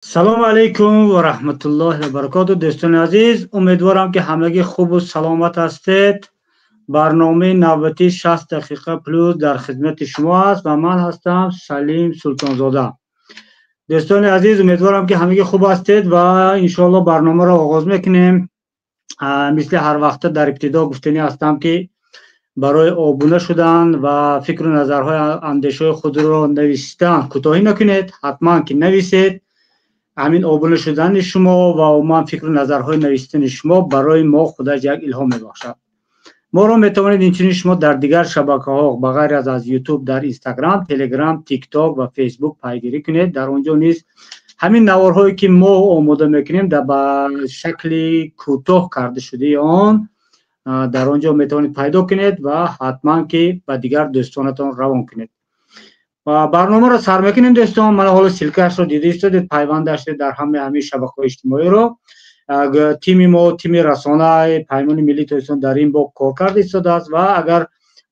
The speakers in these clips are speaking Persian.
салому алайкум ва раҳматуллоҳи ва баракоту. Дӯстони азиз, умедворам ки ҳамагӣ хубу саломат ҳастед. барномаи навбатии 60 дақиқа плюс дар хизмати шумо аст ва ман ҳастам Салим Султонзода. дӯстони азиз, умедворам ки ҳамагӣ хуб ҳастед ва иншоаллоҳ барномаро оғоз мекунем. мисли ҳар вақта дар ибтидо гуфтанӣ ҳастам ки барои обуна шудан ва фикру назарҳои андешаҳои худро нависидан кӯтоҳӣ накунед. ҳатман ки нависед. ҳамин обуна шудани шумо ва умуман фикру назарҳои навистани шумо барои мо худаш як илҳом мебахшад. моро метавонед инчунин шумо дар дигар шабакаҳо ба ғайр аз YouTube дар Instagram, Telegram, TikTok ва Facebook пайгирӣ кунед. дар он ҷо низ ҳамин наворҳое ки мо омода мекунем ба шакли кӯтоҳ карда шудаи он дар он ҷо метавонед пайдо кунед ва ҳатман ки ба дигар дӯстонатон равон кунед. барномаро сар мекунем дӯстон. мана ҳоло силкаашро дида истодед, пайвандаш дар ҳамаи шабакаҳои иҷтимоиро. тими мо, тими расонаи Паймони Миллии Тоҷикистон дар ин боб кор карда истодааст ва агар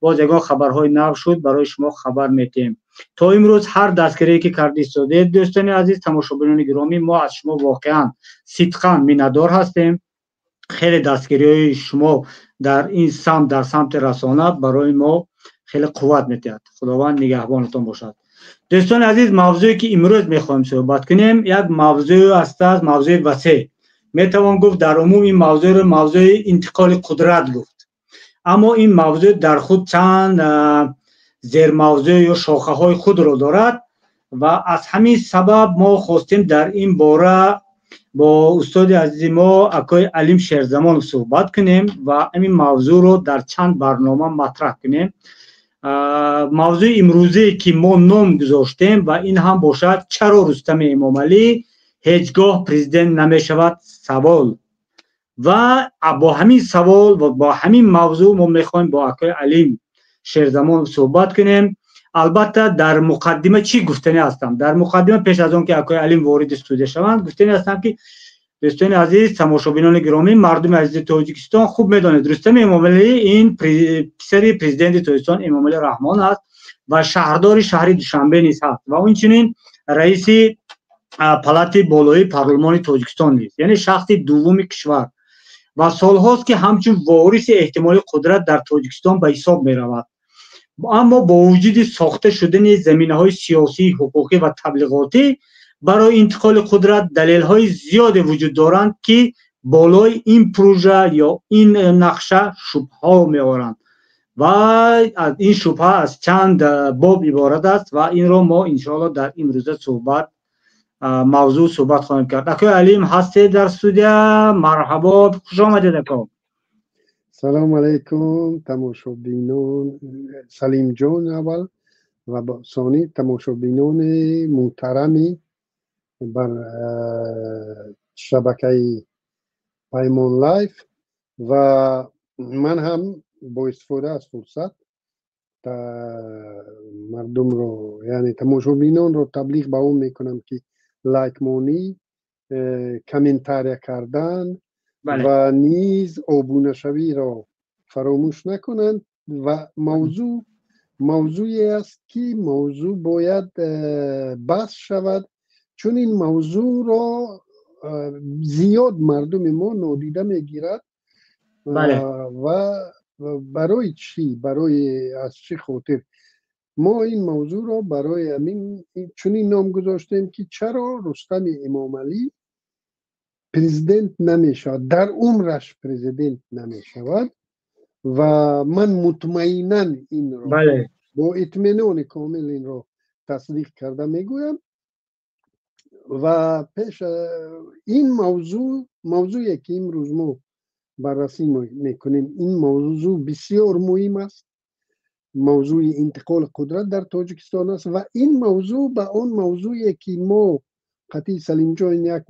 боз ягон хабарҳои нав шуд барои шумо хабар медиҳем. то имрӯз ҳар дастгирие ки карда истодед дӯстони азиз, тамошобинони гиромӣ, мо аз шумо воқеан сидқан миннатдор ҳастем. хеле дастгириҳои шумо дар ин самт, дар самти расона барои мо хеле қувват медиҳад. худованд нигаҳбонатон бошад. дӯстони азиз, мавзӯе ки имрӯз мехоҳем суҳбат кунем як мавзӯъ аст, мавзӯи васеъ. метавон гуфт дар умум ин мавзӯъро мавзӯи интиқоли қудрат гуфт. аммо ин мавзӯъ дар худ чанд зермавзӯъ ё шохаҳои худро дорад ва аз ҳамин сабаб мо хостем дар ин бора бо устоди азизи мо акои Алим Шерзамонов суҳбат кунем ва ин мавзӯъро дар чанд барнома матраҳ кунем. мавзӯи имрӯзие ки мо ном гузоштем ва ин ҳам бошад чаро Рустами Эмомалӣ ҳеҷ гоҳ президент намешавад савол. ва бо ҳамин савол ва бо ҳамин мавзӯъ мо мехоҳем бо акои Алим Шерзамонов суҳбат кунем. албатта дар муқаддима чӣ гуфтанӣ ҳастам? дар муқаддима пеш аз он ки акои Алим вориди студия шаванд, гуфтанӣ ҳастам ки дӯстони азиз, тамошобинони гиромӣ, мардуми азизи Тоҷикистон хуб медонед Рустами Эмомалӣ ин писари президенти Тоҷикистон Эмомалӣ Раҳмон аст ва шаҳрдори шаҳри Душанбе низ ҳаст ва инчунин раиси палати болоии парлумони Тоҷикистон низ, яъне шахси дуввуми кишвар ва солҳост ки ҳамчун вориси эҳтимолии қудрат дар Тоҷикистон ба ҳисоб меравад. аммо бо вуҷуди сохта шудани заминаҳои сиёсӣ, ҳуқуқӣ ва таблиғотӣ барои интиқоли қудрат далелҳои зиёде вуҷуд доранд ки болои ин пурӯжа ё ин нақша шубҳаҳо меоранд ва ин шубҳа аз чанд боб иборат аст ва инро мо иншоаллоҳ дар имрӯза мавзӯъ суҳбат хоҳем кард. акои Алим ҳастед дар студия? марҳабо, хуш омадед ако. салому алайкум тамошобинон, Салим ҷон аввал ва сони тамошобинони муҳтарами бар шабакаи Паймон лайв ва ман ҳам бо истифода аз фурсат мардумро, яъне тамошобинонро таблиғ ба он мекунам ки лайкмонӣ, комментария кардан ва низ обунашавиро фаромӯш накунанд ва мавзӯъе аст ки мавзӯъ бояд баҳс шавад, чун ин мавзӯъро зиёд мардуми мо нодида мегирад ва барои чӣ, барои аз чӣ хотир мо ин мавзӯъро барои ҳамин чунин ном гузоштем ки чаро Рустами Эмомалӣ президент намешавад, дар умраш президент намешавад ва ман мутмаинан инро бо итминони комил инро тасдиқ карда мегӯям ва пеш ин мавзӯъе ки имрӯз мо баррасӣ мекунем, ин мавзӯъ бисёр муҳим аст. мавзӯи интиқоли қудрат дар Тоҷикистон аст ва ин мавзӯъ ба он мавзӯъе ки мо қатъи Салимҷон як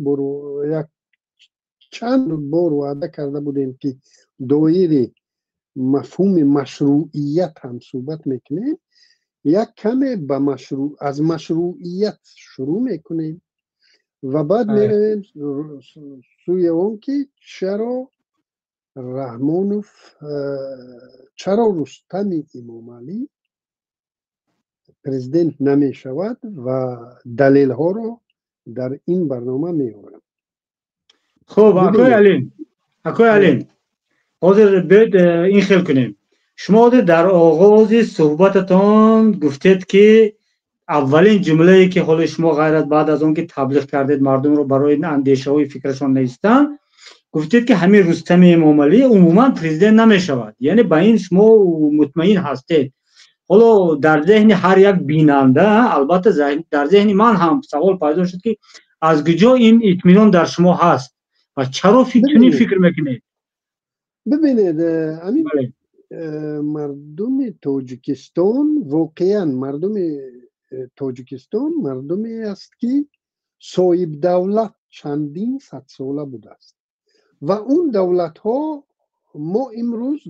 чанд бор ваъда карда будем ки доири мафҳуми машрӯъият ҳам суҳбат мекунем. як каме аз машрӯъият шурӯъ мекунем ва баъд меравем сӯи он ки чаро Рустами Эмомалӣ президент намешавад ва далелҳоро در این برنامه میارم. خب اکوی علیم حاضر بید این خیل کنیم. شما در آغاز صحبتتان گفتید که اولین جمله‌ای که حال شما غیرت بعد از اون که تبلیغ کردید مردم رو برای اندیشه های فکرشان نیستن، گفتید که همین رستم امامعلی عموما پرزیدنت نمیشود. یعنی با این شما مطمئن هستید؟ حالا در ذهن هر یک بیننده، البته در ذهن من هم سوال پیدا شد که از کجا این اطمینان در شما هست و چرا چنین فکر میکنید؟ ببینید امین، مردم تاجیکستان واقعا مردم تاجیکستان مردمی است که صاحب دولت چندین صد ساله بوده است و اون دولت ها ما امروز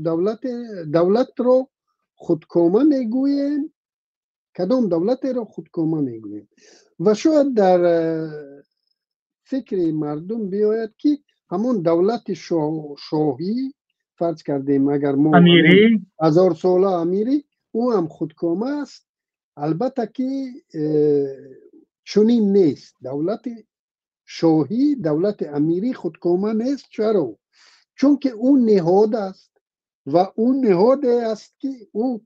دولت رو خودکامه میگوییم. کدام دولت رو خودکامه میگوییم و شاید در فکر مردم بیاید که همون دولت شاهی فرض کردیم، اگر ما امیری 1000 ساله امیری، او هم خودکامه است. البته که چنین نیست. دولت شاهی، دولت امیری خودکامه نیست. چرا؟ چون که اون نهاد است و اون نهاد است که او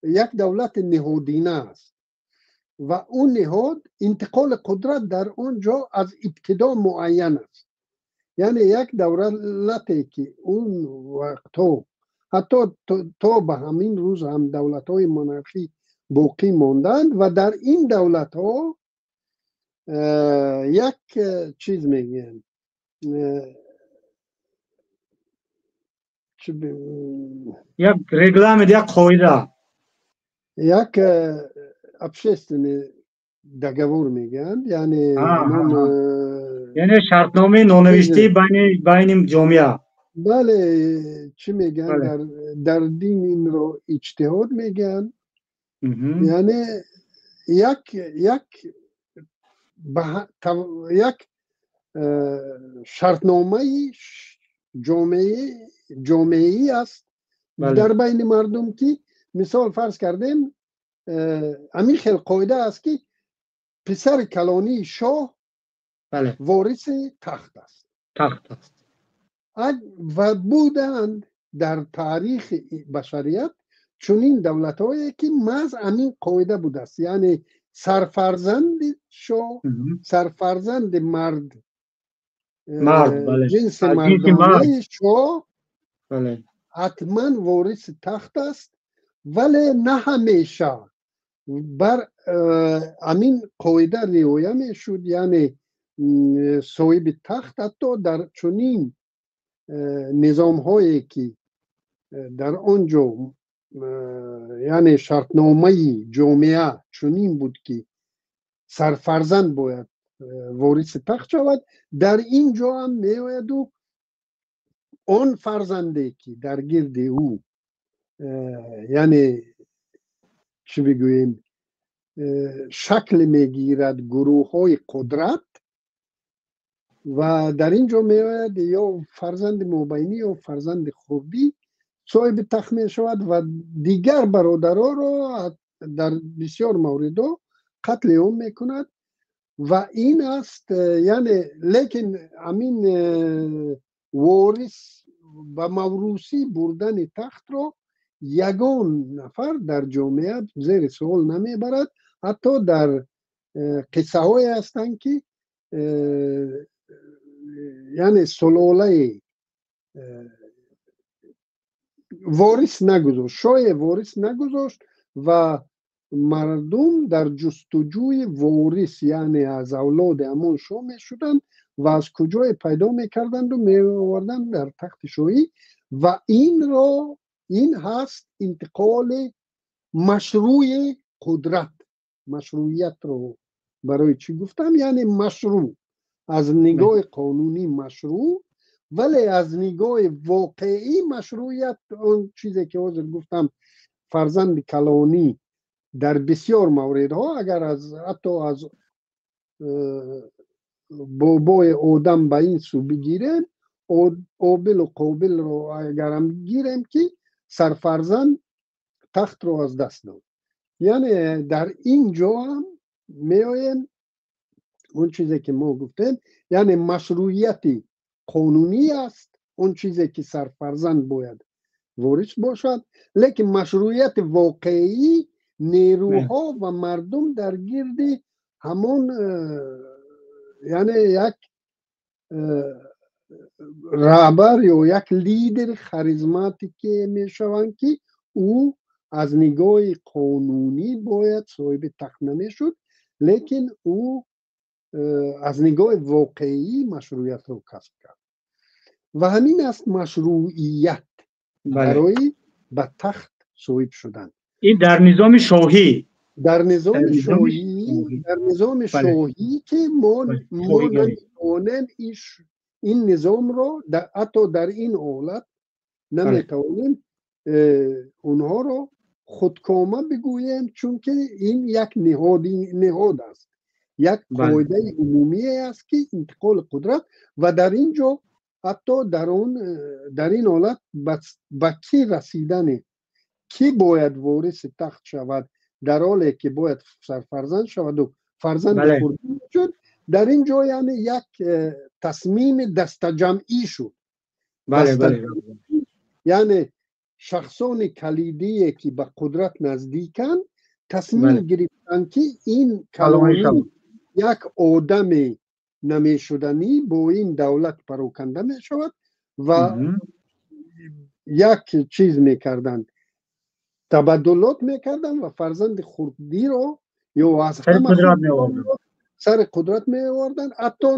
یک دولت نهادینه است و اون نهاد انتقال قدرت در اونجا از ابتدا معین است. یعنی یک دولتی که اون وقت حتی تا به همین روز هم دولت های منارخی باقی ماندند و در این دولت ها یک چیز میگن یک رگلامت، یک قاعده، یک общественный договор میگن، یعنی یعنی شرطنامه نانوشته بین جامعه. بله، چی میگن؟ در دین این رو اجتهاد میگن. یعنی یک شرطنامه جامعی است در بین مردم که مثال فرض کردیم همین خیلی قاعده است که پسر کلانی شاه وارث تخت است. و بودند در تاریخ بشریت چنین دولت هایی که محض همین قاعده بوده است. یعنی سرفرزند شاه، سرفرزند مرد جنس مردانه شاه حتما وارث تخت است، ولی نه همیشه بر همین قاعده رعایت میشد. یعنی صاحب تخت حتی در چنین نظام هایی که در آنجا یعنی شرطنامه جامعه چنین بود که سرفرزند باید وارث تخت شود، در اینجا هم میآید و آن فرزنده که در گرد او یعنی چی بگوییم شکل میگیرد گروه های قدرت و در اینجا میآید یا فرزند مابینی یا فرزند خردی صاحب تخت می شود و دیگر برادرها را در بسیار موردها قتل عام میکند و این است. یعنی لیکن همین وارث و موروثی بردن تخت را یگان نفر در جامعه زیر سوال نمیبرد. حتی در قصه های هستند که یعنی سلاله وارث نگذاشت، شاه وارث نگذاشت و مردم در جستجوی وارث یعنی از اولاد همون شاه می شدند و از کجای پیدا می کردند و می آوردند در تخت شاهی. و این هست انتقال مشروع قدرت. مشروعیت رو برای چی گفتم؟ یعنی مشروع از نگاه قانونی مشروع، ولی از نگاه واقعی مشروعیت اون چیزی که حاضر گفتم فرزند کلانی در بسیار موردها اگر از حتی از بابای آدم به این سو بگیریم آبل و قابل رو اگر هم گیریم که سرفرزند تخت رو از دست داد. یعنی در این جا هم می آیم اون چیزی که ما گفتیم یعنی مشروعیت قانونی است، اون چیزی که سرفرزند باید وارث باشد، لیکن مشروعیت واقعی نیروها و مردم در گرد همون یعنی یک رهبر یا یک لیدر خاریزماتیک می شوند که او از نگاه قانونی باید صاحب تخت نمیشد، لیکن او از نگاه واقعی مشروعیت رو کسب کرد و همین است مشروعیت برای به تخت صاحب شدن. این در نظام شاهی، در نظام شاهی که ما نمیتوانیم این نظام رو حتی در این حالت نمیتوانیم اونها رو خودکامه بگوییم، چون که این یک نهاد است، یک قاعده عمومی است که انتقال قدرت و در اینجا حتی در این حالت به کی رسیدن کی باید وارث تخت شود در حالی که باید سرفرزند شود و فرزند خود شد، در اینجا یعنی یک تصمیم دستجمعی شد. یعنی شخصان کلیدی که به قدرت نزدیکن تصمیم گرفتن که این کلانی یک آدم نمی شدنی با این دولت پراکنده می شود و یک چیز می کردن، تبادلات می کردن و فرزند خردی رو یا از همه سر قدرت می آوردن، حتی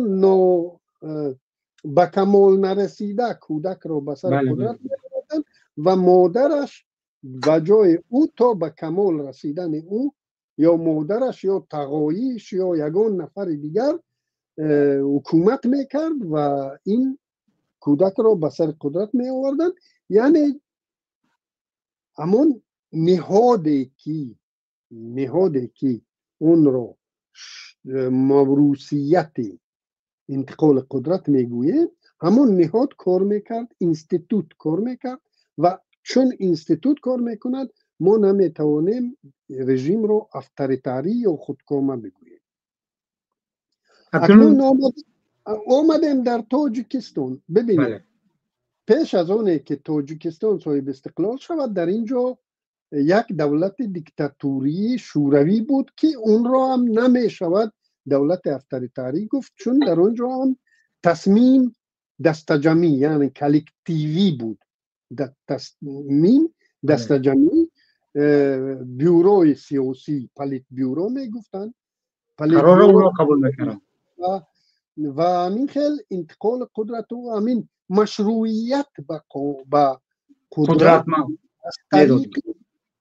به کمال نرسیده کودک رو به سر قدرت می آوردن و مادرش بجای او تا به کمال رسیدن او یا مادرش یا تقاییش یا یگان نفر دیگر حکومت میکرد و این کودک را به سر قدرت می آوردن. یعنی همون نهادی که اون را موروثیت انتقال قدرت میگوییم، همون نهاد کار میکرد، اینستیتوت کار میکرد و چون اینستیتوت کار میکند ما نمیتوانیم رژیم رو اتوریتری یا خودکامه بگوییم. اکنون آمدیم در تاجیکستان. ببینید پیش از اونه که تاجیکستان صاحب استقلال شود، در اینجا یک دولت دیکتاتوری شوروی بود که اون را هم نمی شود دولت اتوریتری گفت، چون در اونجا هم تصمیم دستجمعی یعنی کلکتیوی بود. تصمیم دستجمعی، بیوروی سیاسی پلیت بیورو می گفتن، قرار اون را قبول میکردن و همین خیل انتقال قدرت و همین مشروعیت با قدرت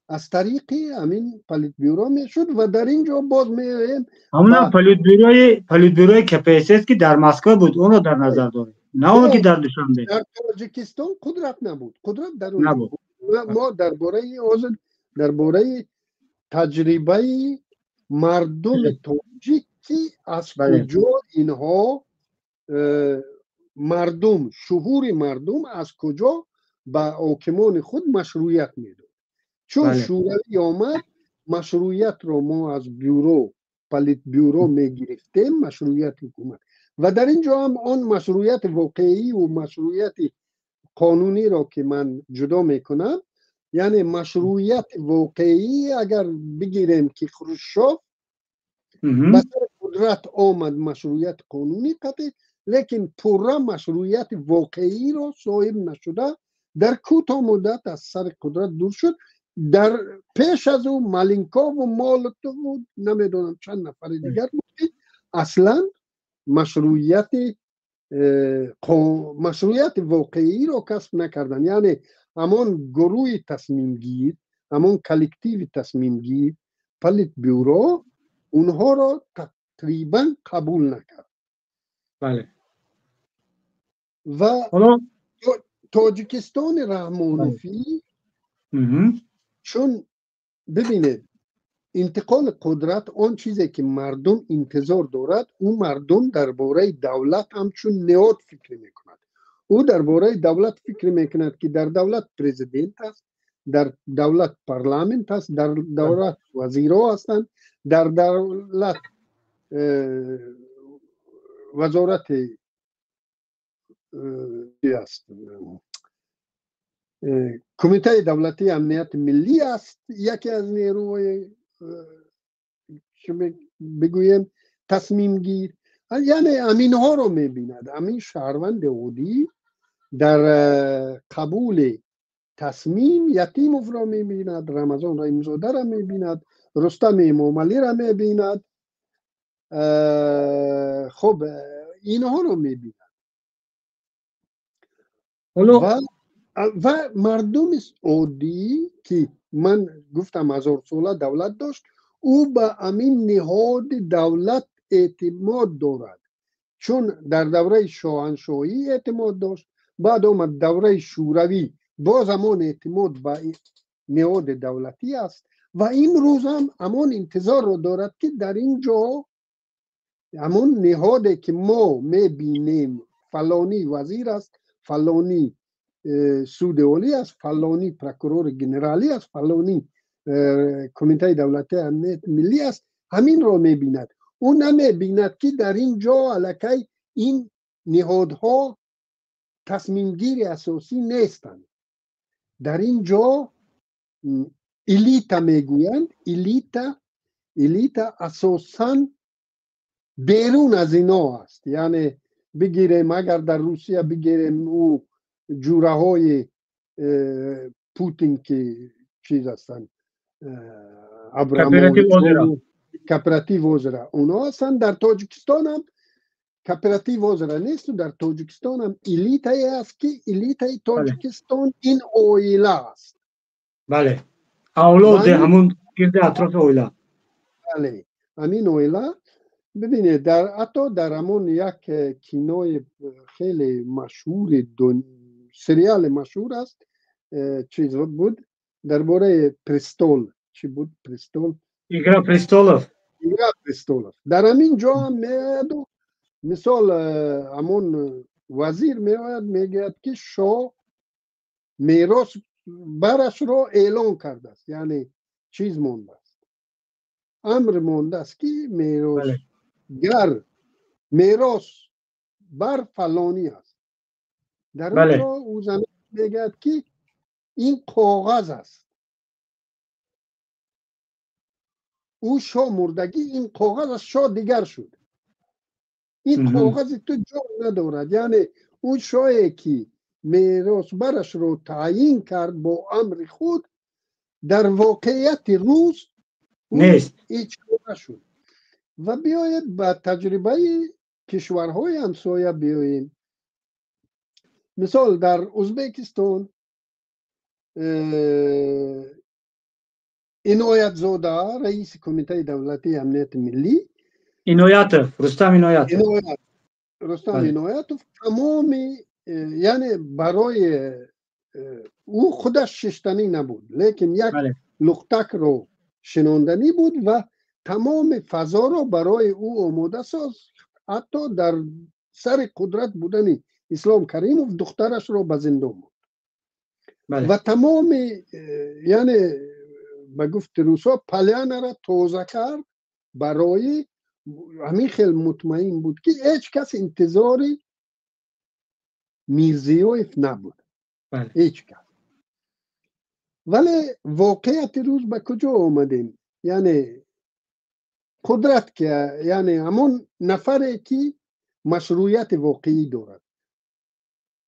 از طریق همین پلیت بیورو می شد و در اینجا باز میایم همون پلیت بیوروی کپیسس که در مسکو بود اون رو در نظر داریم، نه اون که در دوشنبه. در تاجیکستان قدرت نبود، قدرت در اون نبود. ما درباره تجربه مردم تاجیک که از کجا اینها مردم، شعور مردم از کجا به حاکمان خود مشروعیت میداد. چون شوروی آمد مشروعیت رو ما از بیورو پلیت بیورو میگرفتیم، مشروعیت حکومت، و در اینجا هم آن مشروعیت واقعی و مشروعیت قانونی را که من جدا میکنم، یعنی مشروعیت واقعی اگر بگیریم که خروشچوف به سر قدرت آمد مشروعیت قانونی قطعی، لیکن پورا مشروعیت واقعی را صاحب نشده، در کوتاه مدت از سر قدرت دور شد. در پیش از او مالینکوف و مولوتوف و نمیدونم چند نفر دیگر بود که اصلا مشروعیت واقعی را کسب نکردن. یعنی همون گروه تصمیم گیر، همون کلکتیو تصمیم گیر پلیت بیورو اونها را تقریبا قبول نکرد. و تاجیکستان رحمانوفی چون ببینید انتقال قدرت آن چیزی که مردم انتظار دارد، اون مردم درباره دولت همچون نهاد فکر میکند. او درباره دولت فکر میکند که در دولت پرزیدنت است، در دولت پارلمانت است، در دولت وزیرها هستند، در دولت وزارت است کمیته دولتی امنیت ملی است، یکی از نیروهای بگویم تصمیم گیر، یعنی امین ها رو میبیند. امین شهروند عادی در قبول تصمیم یتیموف را میبیند، رمضان رحیم‌زاده را میبیند، رستم امامعلی را میبیند، خب اینها رو میبیند و مردم عادی که من گفتم 1000 ساله دولت داشت، او به امین نهاد دولت اعتماد دارد، چون در دوره شاهنشاهی اعتماد داشت، بعد آمد دوره شوروی، باز همان اعتماد به نهاد دولتی است و این روز هم همان انتظار رو دارد که در اینجا همون نهاده که ما میبینیم فلانی وزیر است، فلانی سود اولی است، فلانی پروکورور جنرالی است، فلانی کمیته دولتی امنیت ملی است، همین رو میبیند. اون نمیبیند که در اینجا الکی این نهادها تصمیم گیری اساسی نیستند. در اینجا الیتا میگویند، الیتا اساساً بیرون از اینا است. یعنی بگیریم اگر در روسیه بگیریم او جوره های پوتین که چیز هستن، کپراتیو وزرا اونا هستن. در تاجیکستان هم کپراتیو وزرا نیست و در تاجیکستان هم الیتای است که الیتای تاجیکستان این اویلا است. بله، اولاد همون گرد اطراف اویلا. بله، همین اویلا. ببینید حتی در همون یک کینوی خیلی مشهور سریال مشهور است، چیز بود درباره پرستول، چی بود پرستول؟ ایگرا پرستولوف. در همین جا هم میاد و مثال همون وزیر میاد میگه که شاه میراث برش را اعلان کرده است، یعنی چیز مونده است، امر مونده است که میراث گر میراث بر فلانی است. در اونجا او زمین میگه که این کاغذ است، او شاه مردگی این کاغذ از شاه دیگر شد، این کاغذ تو جا ندارد. یعنی اون شاهی که میراث برش رو تعیین کرد با امر خود، در واقعیت روز نیست، هیچ نشد. و بیاید با تجربه کشورهای همسایه بیاییم. مثال در ازبکستان عنایت زاده رئیس کمیته دولتی امنیت ملی، رستم عنایتوف تمام، یعنی برای او خودش ششتنی نبود، لیکن یک لختک رو شناندنی بود و تمام فضا رو برای او آماده ساز. حتی در سر قدرت بودن اسلام کریموف دخترش رو به زندان بود و تمام، یعنی به گفت روسا پلیان را توزه کرد. برای همین خیلی مطمئن بود که هیچ کس انتظاری میرزیوف نبود، هیچ کس. ولی واقعیت روز به کجا آمدیم؟ یعنی قدرت که، یعنی همون نفری که مشروعیت واقعی دارد.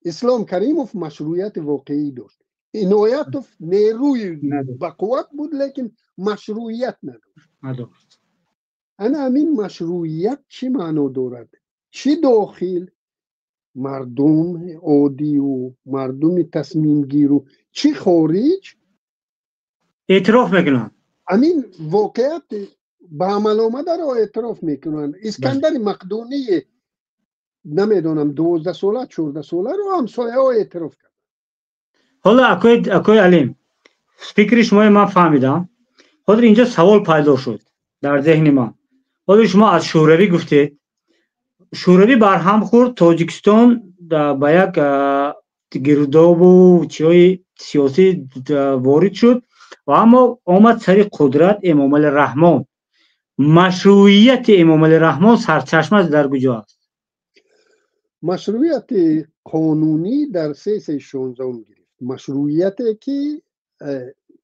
اسلام کریموف مشروعیت واقعی داشت، عنایتوف نیروی با قوت بود لیکن مشروعیت نداشت. انا همین مشروعیت چی معنی دارد؟ چی داخل مردم عادی و مردم تصمیم گیرو، چی خارج اعتراف میکنن. همین واقعیت با عمل آمده را اعتراف میکنن. اسکندر مقدونی نمیدونم 12 ساله 14 ساله رو همسایه ها اعتراف کرد. حالا اکوی علیم فکر شما من فهمیدم. حالا اینجا سوال پیدا شد در ذهن من. حالا شما از شوروی گفتید، شوروی برهم خورد، تاجیکستان با یک گرداب و چیزای سیاسی وارد شد و اما آمد سر قدرت امام علی رحمان. مشروعیت امام علی رحمان سرچشمه در کجا است؟ مشروعیت قانونی در 316 گرفت. مشروعیتی که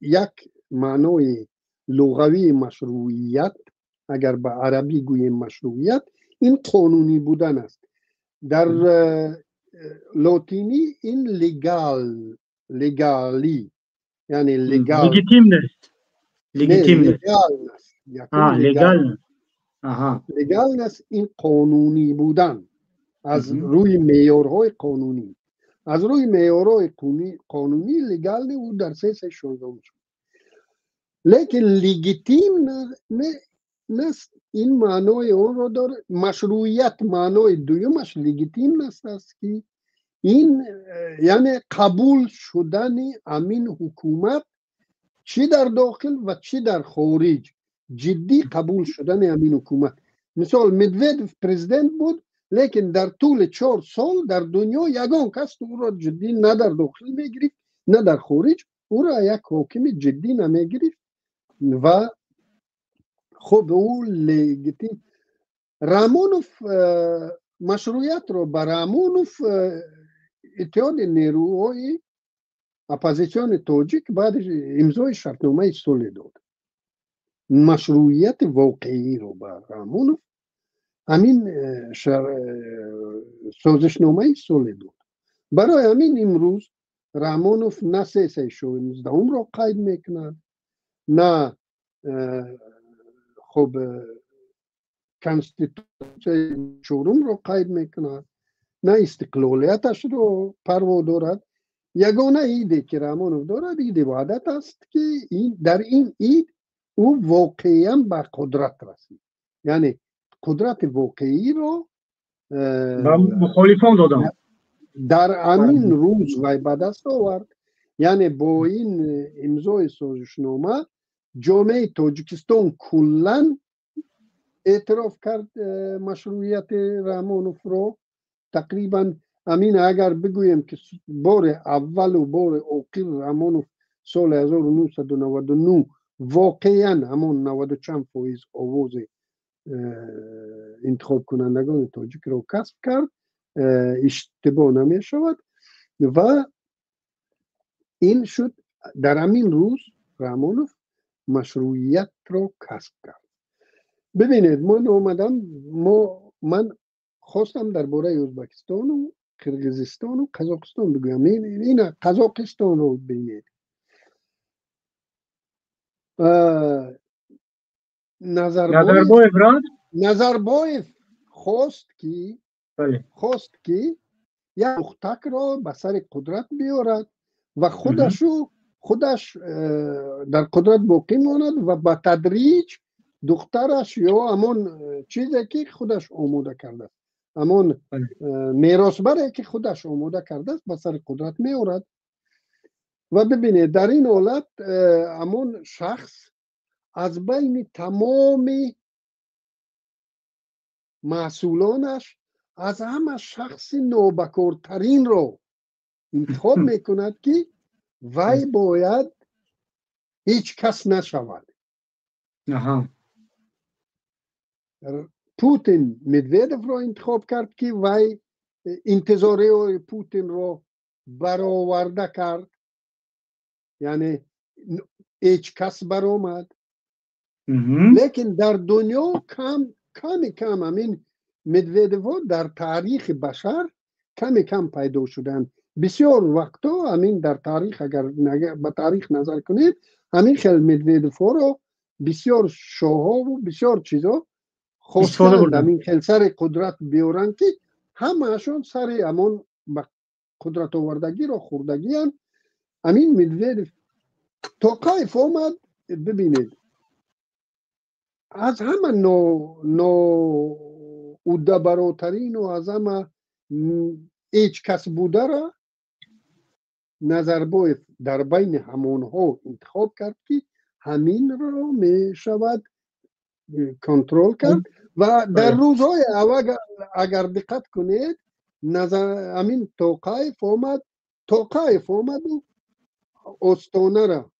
یک معنای لغوی مشروعیت، اگر به عربی گوییم مشروعیت، این قانونی بودن است. در لاتینی این لگالی، یعنی لگال، لگیتیم لگال است. این قانونی بودن از روی معیارهای قانونی. از روی معیارهای قانونی لگال او در 316 شد. لیکن لگیتیم نه این معنای اون رو داره. مشروعیت معنای دویمش لگیتیم است که این یعنی قبول شدن امین حکومت چی در داخل و چی در خارج، جدی قبول شدن امین حکومت. مثال مدودف پرزیدنت بود، لیکن در طول 4 سال در دنیا یگان کس او را جدی نه در داخل میگرفت نه در خارج، او را یک حاکم جدی نمیگرفت و خب او لگیتیم. رامونوف مشروعیت رو به رامونوف اتحاد نیروهای اپوزیسیون تاجیک بعد امضای شرطنامه صلح داد. مشروعیت واقعی رو به رامونوف همین سازشنامه صلح داد. برای همین امروز رامونوف نه 316 رو قید میکنند، نه خب کانستیتوسیون 4 رو قید میکنند، نه استقلالیتش رو پروا دارد. یگانه ایده که رامونوف دارد ایده وحدت است که در این اید او واقعا به قدرت رسید. یعنی قدرت واقعی رو مخالفان دادن در همین روز وی به دست آورد. یعنی با این امضای سازشنامه جامعه تاجیکستان کلا اعتراف کرد مشروعیت رامونوف رو. تقریبا امین اگر بگویم که بار اول و بار آخر رامونوف سال 1999 واقعا همون 90 چند فایز آواز انتخاب کنندگان تاجیک رو کسب کرد، اشتباه نمی شود و این شد در همین روز رامونوف مشروعیت رو کسب کرد. ببینید من خواستم درباره ازبکستان و قرقیزستان و قزاقستان بگویم. این قزاقستان رو ببینید. نظربایف خواست که یک دختک را به سر قدرت بیارد و خودش در قدرت باقی ماند و به تدریج دخترش یا همون چیزی که خودش آماده کرده، همون میراثبری که خودش آماده کرده است به سر قدرت می آورد. و ببینید در این حالت همون شخص از بین تمام مسئولانش از همه شخص نابکارترین رو انتخاب میکند که وی باید هیچ کس نشود. پوتین مدودف را انتخاب کرد که وی انتظاری پوتین را برآورده کرد، یعنی هیچ کس برآمد. لیکن در دنیا کم همین مدودف در تاریخ بشر کم پیدا شدن. بسیار وقتا همین در تاریخ اگر به تاریخ نظر کنید همین خیلی مدودف رو بسیار شاهها و بسیار چیزا خواستند همین خیلی سر قدرت بیارن که همهشون سر همون قدرت آوردگی را خوردگی هم. همین مدودف توقیف آمد. ببینید از همه اوده براترین و از همه هیچ کس بوده را نظربایف در بین همونها انتخاب کرد که همین را می شود کنترل کرد. و در روزهای اول اگر دقت کنید همین توقیف آمد و استانه را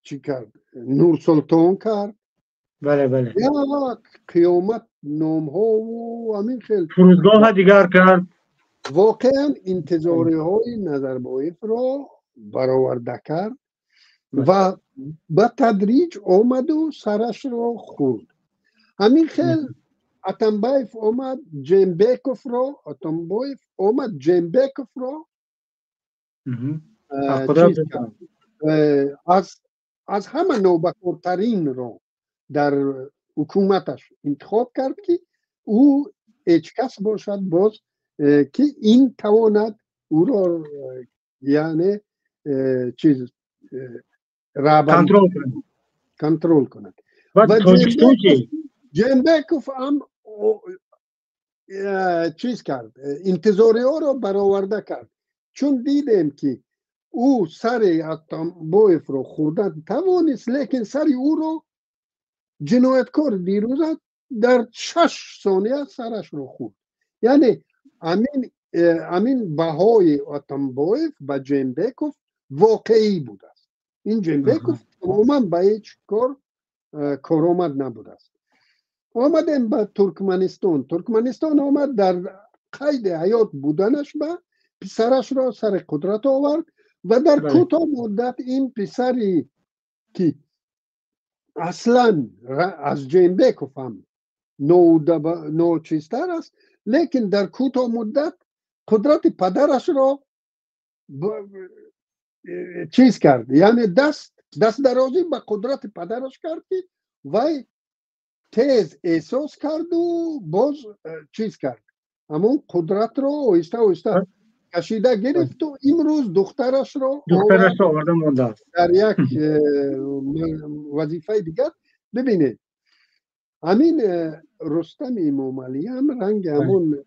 چی کرد؟ نور سلطان کرد بله بله. یا قیامت نام ها و همین خیلی فرودگاه دیگر کرد. واقعا انتظاری های نظربایف را برآورده کرد و به تدریج آمد و سرش را خورد. همین خیلی اتنبایف آمد جنبکوف را چیز کرد. از همه نوبکورترین را در حکومتش انتخاب کرد که او هیچ کس باشد باز که این تواند او را یعنی چیز کنترل کند. و جنبکوف هم چیز کرد، انتظاری ها را برآورده کرد، چون دیدیم که او سر اتنبایف را خوردن توانست، لیکن سر او را جنایتکار دیروز در 6 ثانیه سرش را خورد. یعنی امین بهای اتنبایف به جنبکوف واقعی بود است. این جنبکوف تماما به هیچ کار کارآمد نبود است. آمدیم به ترکمنستان آمد در قید حیات بودنش به پسرش را سر قدرت آورد و در کوتاه مدت این پسری که اصلا از جنبکوف هم نوچیزتر است، لیکن در کوتاه مدت قدرت پدرش را چیز کرد، یعنی دست درازی به قدرت پدرش کرد که وی تیز احساس کرد و باز چیز کرد، همون قدرت را آهسته کشیده گرفت و امروز دخترش را آورده مونده در یک وظیفه دیگر. ببینید همین رستم امامعلی هم رنگ همون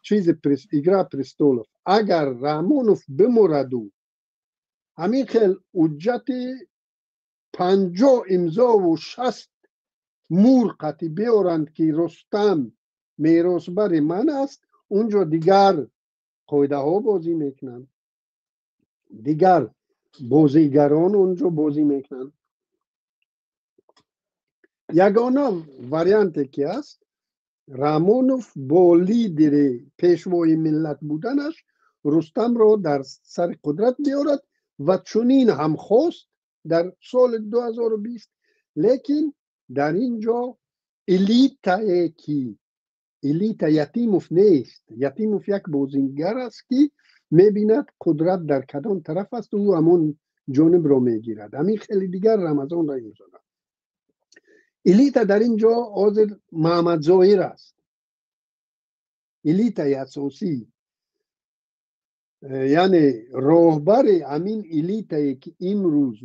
چیز ایگرا پرستولوف، اگر رامونوف بمرد و همین خیلی حجت 50 امضا و 60 مور قطعی بیارند که رستم میراثبر من است، اونجا دیگر قاعده ها بازی میکنن، دیگر بازیگران اونجا بازی میکنن. یگانه وریانتی که است، رامونوف با لیدر پیشوای ملت بودنش رستم را در سر قدرت بیارد و چنین هم خواست در سال 2020. لیکن در اینجا الیت یتیموف نیست. یتیموف یک بازیگر است که میبیند قدرت در کدام طرف است و او همون جانب را میگیرد. همین خیلی دیگر رمضان را میزند. الیت در اینجا حاضر محمد ظاهر است. الیت اساسی یعنی راهبر همین الیت که امروز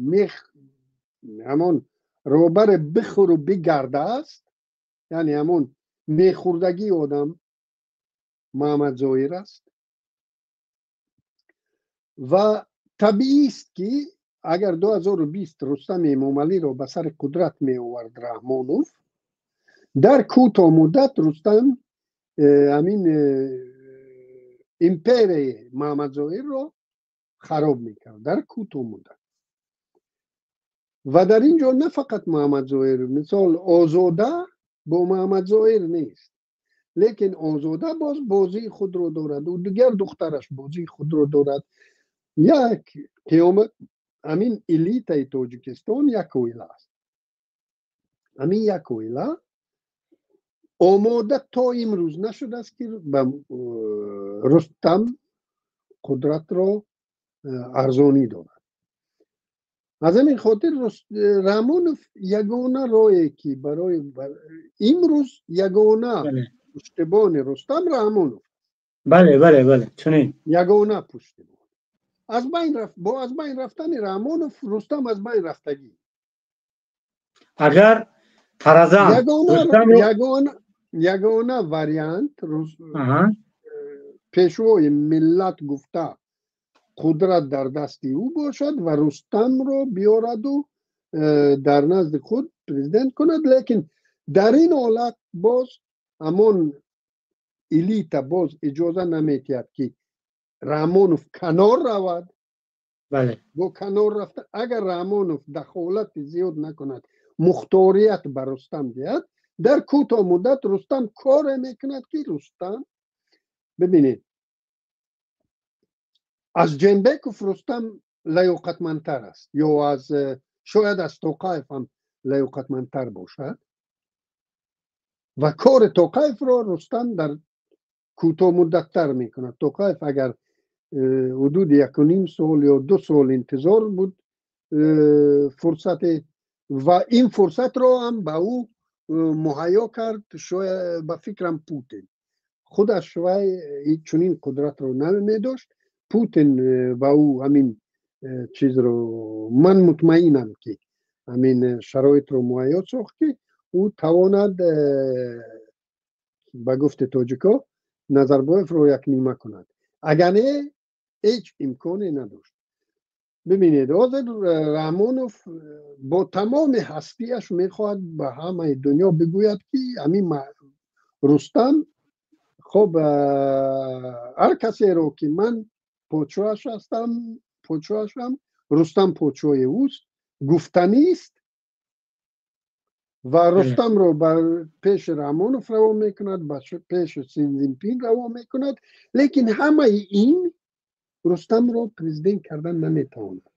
همون راهبر بخور و بگرده است، یعنی همون میخوردگی آدم محمد ظاهر است. و طبیعی است که اگر 2020 رستم امامعلی را به سر قدرت می آورد رحمانوف، در کوتاه مدت رستم همین امپیر محمد ظاهر را خراب میکرد در کوتاه مدت. و در اینجا نه فقط محمد ظاهر، مثال آزاده با محمد ظاهر نیست، لیکن آزاده باز بازی خود رو دارد و دیگر دخترش بازی خود رو دارد. یک قیامت همین الیت تاجیکستان یک ویله است. همین یک ویله آماده تا امروز نشده است که رستم قدرت را ارزانی دارد. از همین خاطر رامونوف یگانه راهی که برای امروز یگانه پشتبان رستم رامونوف. بله چنین یگانه پشتبان از بین رفت. با از بین رفتن رامونوف رستم از بین رفتگی. اگر فرضاً یگانه وریانت پیشوای ملت گفته قدرت در دستی او باشد و رستم را بیارد و در نزد خود پرزیدنت کند. لیکن در این حالت باز همون الیت باز اجازه نمیتید که رامونوف کنار رود. بله. با کنار رفته اگر رامونوف دخالت زیاد نکند مختاریت بر رستم دهد. در کوتاه مدت رستم کار میکند که رستم ببینید از جنبکوف رستم لیاقتمندتر است، یا از شاید از توقیف هم لیاقتمندتر باشد و کار توقیف را رستم در کوتاه مدت تر میکند. توقیف اگر حدود 1.5 سال یا 2 سال انتظار بود فرصت، و این فرصت را هم به او مهیا کرد شاید به فکرم پوتین. خودش شاید چنین قدرت رو نمی داشت. پوتین با او همین چیز رو، من مطمئنم که همین شرایط رو مهیا ساخت که او تواند به گفت تاجیکا نظربایف رو یک نیمه کند. اگر نه هیچ امکانی نداشت. ببینید حاضر رحمانوف با تمام هستیش میخواد به همه دنیا بگوید که همین رستم خب هر کسی رو که من پادشاهش هستم، پادشاهشم، رستم پادشاه اوست، گفتنی است و رستم رو بر پیش رحمانوف روا میکند، پیش سی جینپینگ روا میکند، لیکن همه این رستم رو پرزیدنت کردن نمیتواند.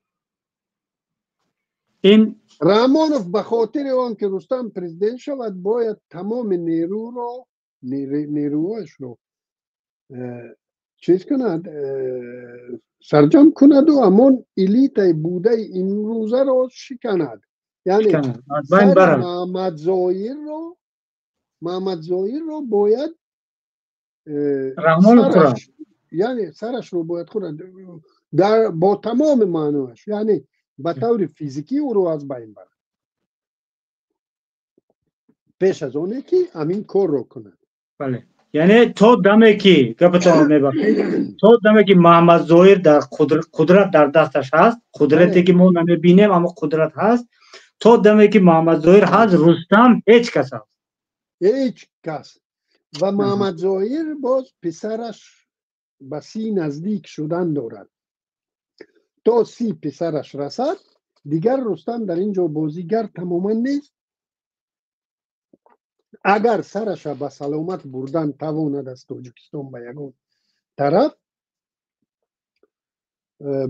این رحمانوف به خاطر آن که رستم پرزیدنت شود باید تمام نیروهاش رو چیز کند، سرجم کند و همون الیت بوده امروزه رو شکند. یعنی سر محمد ظاهر رو باید سرش، یعنی سرش رو باید خورد در با تمام معناش، یعنی به طور فیزیکی او رو از بین برد پیش از اونه که همین کار رو کند. بله، یعنی تو دمی که گفتم میبخشید، تو دمی که محمد ظاهر در قدرت در دستش هست، قدرتی که ما نمیبینیم اما قدرت هست، تو دمی که محمد ظاهر هست رستم هیچ کس هست، هیچ کس. و محمد ظاهر باز پسرش به 30 نزدیک شدن دارد. تا 30 پسرش رسد دیگر رستم در اینجا بازیگر تماما نیست. اگر سرش به سلامت بردن تواند از تاجیکستان به یگان طرف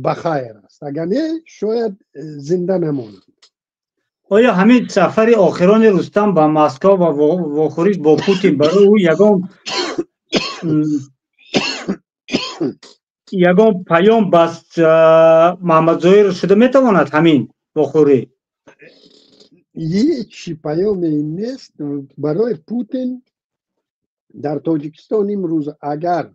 بخیر است، اگر نه شاید زنده نماند. آیا همین سفر آخران رستم به مسکو و واخوریش با پوتین برای او یگان پیام بس محمد ظاهر شده میتواند همین واخوری؟ هیچ پیام نیست برای پوتین. در تاجیکستان امروز اگر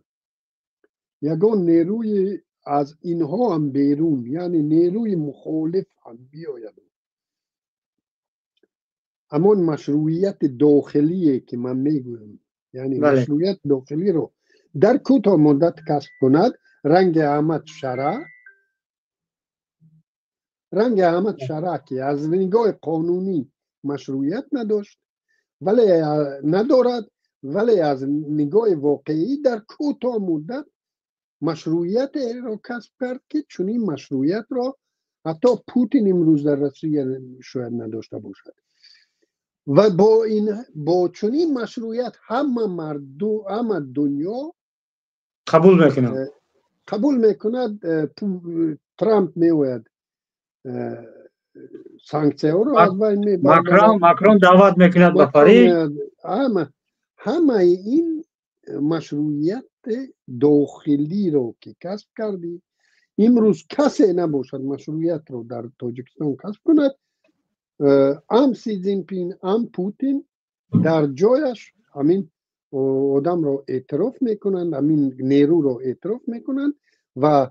یگان نیروی از اینها هم بیرون، یعنی نیروی مخالف هم بیاید، همون مشروعیت داخلی که من میگویم، یعنی مشروعیت داخلی رو در کوتاه مدت کسب کند، رنگ احمد شرع که از نگاه قانونی مشروعیت ندارد، ولی از نگاه واقعی در کوتاه مدت مشروعیت را کسب کرد که چنین مشروعیت را حتی پوتین امروز در روسیه شاید نداشته باشد. و با چنین مشروعیت همه دنیا قبول میکند. ترامپ میوید سانکسیون رو از بین میبرد، ماکرون دعوت میکند به پاریس. همه این مشروعیت داخلی رو که کسب کردی، امروز کسی نباشد مشروعیت رو در تاجیکستان کسب کند. هم سی جینپینگ هم پوتین در جایش همین آدم رو اعتراف میکنند، همین نیرو رو اعتراف میکنند. و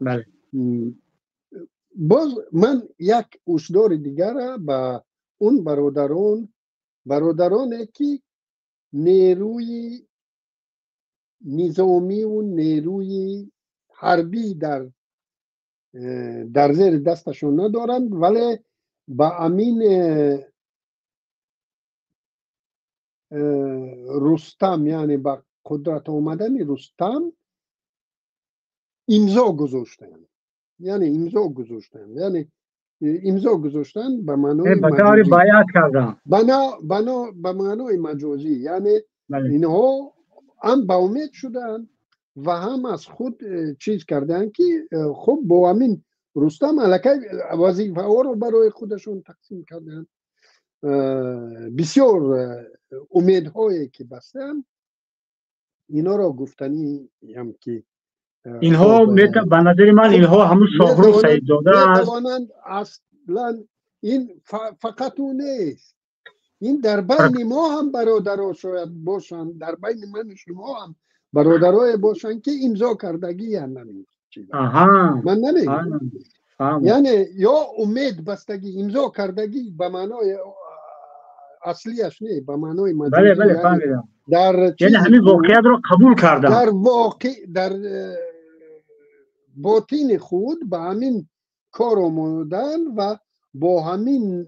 باز من یک هشدار دیگر به اون برادران که نیروی نظامی و نیروی حربی در زیر دستشون ندارند، ولی با امین رستم، یعنی با قدرت آمدن رستم امضا گذاشتن. یعنی امضا گذاشتن به معنای به طور مجازی، بیعت کردن. بنا به معنای مجازی، یعنی بله. اینها هم با امید شدن و هم از خود چیز کردن که خب با همین رستم علاکه وظیفه ها رو برای خودشون تقسیم کردن. بسیار امیدهایی که بستن اینا را گفتنی هم که اینها به نظر من اینها همون شاهرخ سیدزاده است. میتوانند اصلا این فقط اون نیست، این در بین ما هم برادرها شاید باشن، در بین من شما هم برادرای باشن که امضا کردگی هم نمید. من نمیگم یعنی یا امید بستگی، امضا کردگی به معنای اصلیش نه، به معنای مجازی. بله فهمیدم. یعنی همین واقعیت رو قبول کردن، در باطن خود به همین کار آمدن و با همین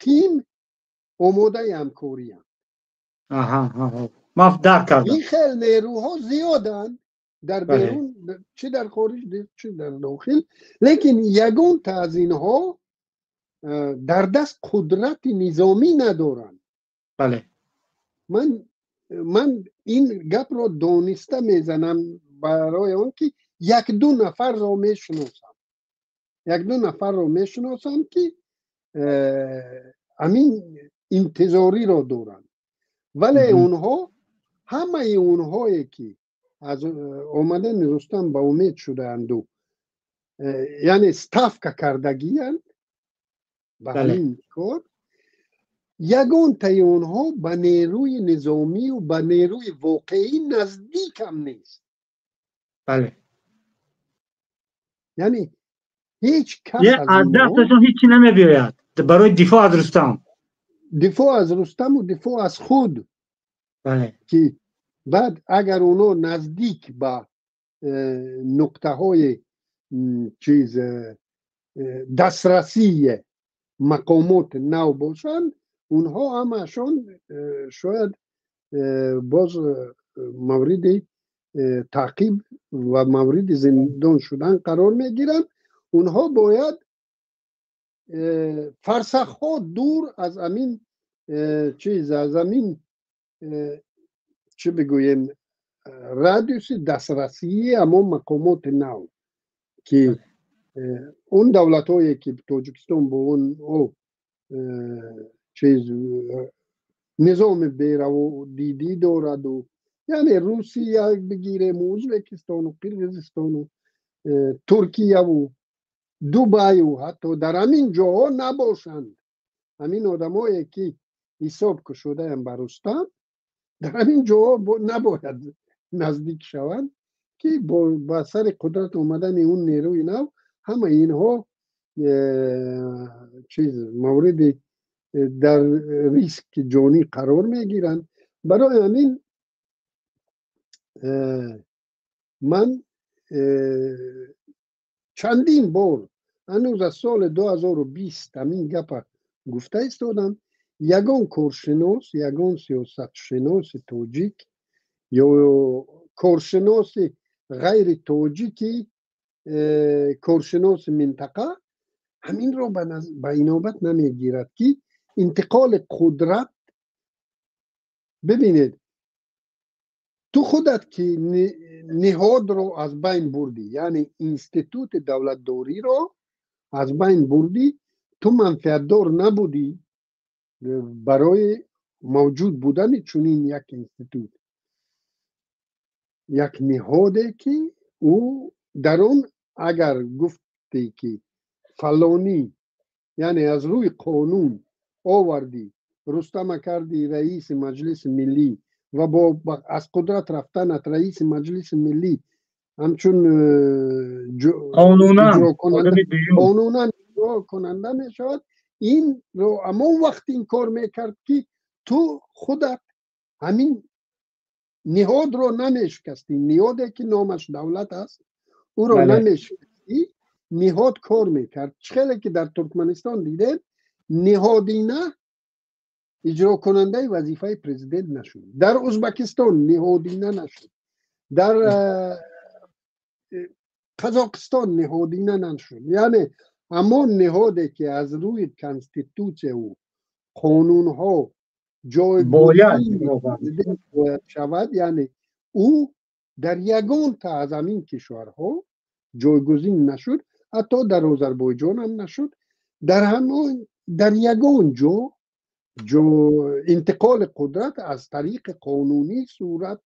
تیم آماده همکاری هم. ما درک کردم. این خیلی نیروها زیادن در بیرون، چه در خارج چه در داخل، لیکن یگان تا از اینها در دست قدرت نظامی ندارن. بله. من این گپ رو دانسته میزنم برای اون که یک دو نفر رو میشناسم که همین انتظاری رو دارن، ولی اونها همه اونهایی که از آمدن رستم با امید شده اندو یعنی ستافکا کردگی هست به همین کار، یگان تای اونها به نیروی نظامی و به نیروی واقعی نزدیک هم نیست. بله. یعنی هیچ کس از دستشون هیچی نمیبیاید برای دفاع از رستم، و دفاع از خود. بله. که بعد اگر اونو نزدیک به نقطه های چیز دسترسی مقامات نو باشن، اونها همشون شاید باز مورد تعقیب و مورد زندان شدن قرار میگیرن. اونها باید فرسخ ها دور از امین چیز، از امین چه بگویم رادیوس دسترسی اما مقامات نو که اون دولت هایی که تاجیکستان با اون چیز نظام بیرو دیدی دارد، و یعنی روسیه بگیریم، ازبکستان و قرقیزستان و ترکیه و دوبای و حتی در همین جاها نباشند. همین آدم هایی که حساب شده هم برستن در همین جاها نباید نزدیک شوند که با سر قدرت اومدن اون نیروی نو همه اینها چیز مورد در ریسک جانی قرار میگیرن. برای همین من چندین بار هنوز از سال 2020 همین گپ گفته استادم، یگان کارشناس، یگان سیاست شناس تاجیک یا کارشناس غیر تاجیکی، کارشناس منطقه همین رو به اینابت نمیگیرد که انتقال قدرت. ببینید تو خودت که نهاد رو از بین بردی، یعنی اینستیتوت دولتداری رو از بین بردی، تو منفعت دار نبودی برای موجود بودن چنین یک اینستیتوت، یک نهاده که او در اون اگر گفتی که فلانی یعنی از روی قانون آوردی رستم کردی رئیس مجلس ملی و با از قدرت رفتنت رئیس مجلس ملی همچون قانونا اجرا کننده می شود، این رو اما وقت این کار میکرد که تو خودت همین نهاد رو نمیشکستی، نهاده که نامش دولت است او رو نمیشکستی، نهاد کار میکرد. خیلی که در ترکمنستان دیده نهادینه اجرا کننده وظیفه پرزیدنت نشد، در ازبکستان نهادینه نشد، در قزاقستان نهادینه نشد، یعنی اما نهادی که از روی کانستیتوچه و قانون ها جایگزین باید شود، یعنی او در یگان تا از همین کشورها جایگزین نشد، حتی در آذربایجان هم نشد، در یگان جو انتقال قدرت از طریق قانونی صورت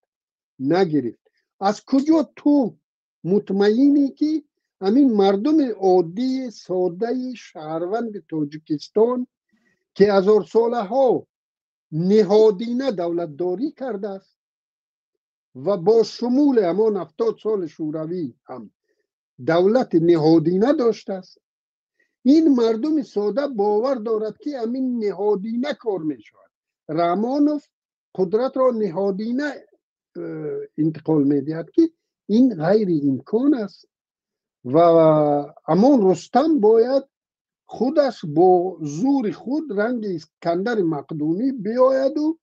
نگرفت. از کجا تو مطمئنی که همین مردم عادی ساده شهروند تاجیکستان که هزار ساله ها نهادینه دولتداری کرده است و با شمول همان 70 سال شوروی هم دولت نهادینه داشته است، این مردم ساده باور دارد که همین نهادینه کار می شود. رحمانوف قدرت را نهادینه انتقال می دهد که این غیر امکان است و اما رستم باید خودش با زور خود رنگ اسکندر مقدونی بیاید و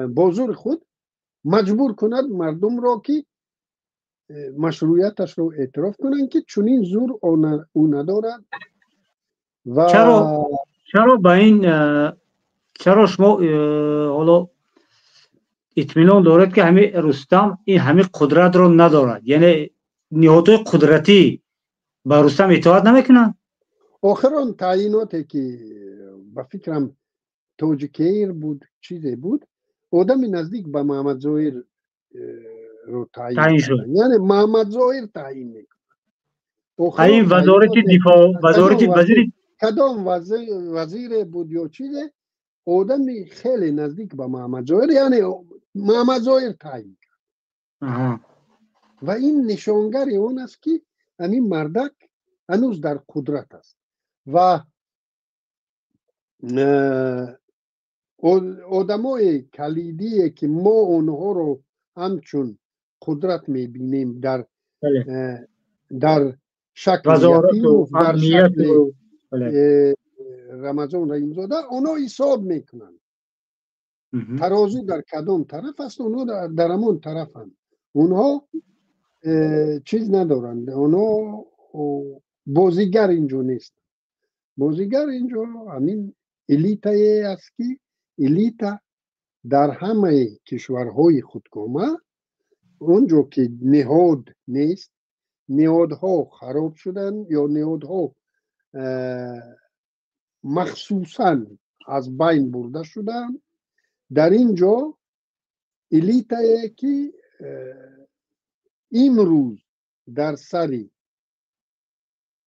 با زور خود مجبور کند مردم را که مشروعیتش رو اعتراف کنند که چنین زور او ندارد. و چرا با این چرا شما حالا اطمینان دارد که همین رستم این همین قدرت رو ندارد؟ یعنی نهادهای قدرتی با رستم اطاعت نمیکنن؟ آخران تعییناتی که به فکرم توجکیر بود چیزی بود، آدم نزدیک به محمد ظاهر رو تعیین شد، یعنی محمد ظاهر تعیین میکنه. این وزارت دفاع، وزارت وزیر کدام وزیر بود یا چیزی، آدم خیلی نزدیک به محمد ظاهر، یعنی محمد ظاهر تعیین کرد. و این نشانگر اون است که همین مردک هنوز در قدرت است و آدمای کلیدی که ما اونها رو همچون قدرت میبینیم در شکل یتیم و در شکل رمضان رحیمزاده، اونا حساب میکنن ترازو در کدام طرف است، اونا در همون طرف هم، اونها چیز ندارند، اونا بازیگر اینجا نیست. بازیگر اینجا همین الیتایی است که الیتا در همه کشورهای خودکامه اونجا که نهاد نیست، نهادها خراب شدن یا نهادها مخصوصا از بین برده شدن، در اینجا الیتایی که امروز در سری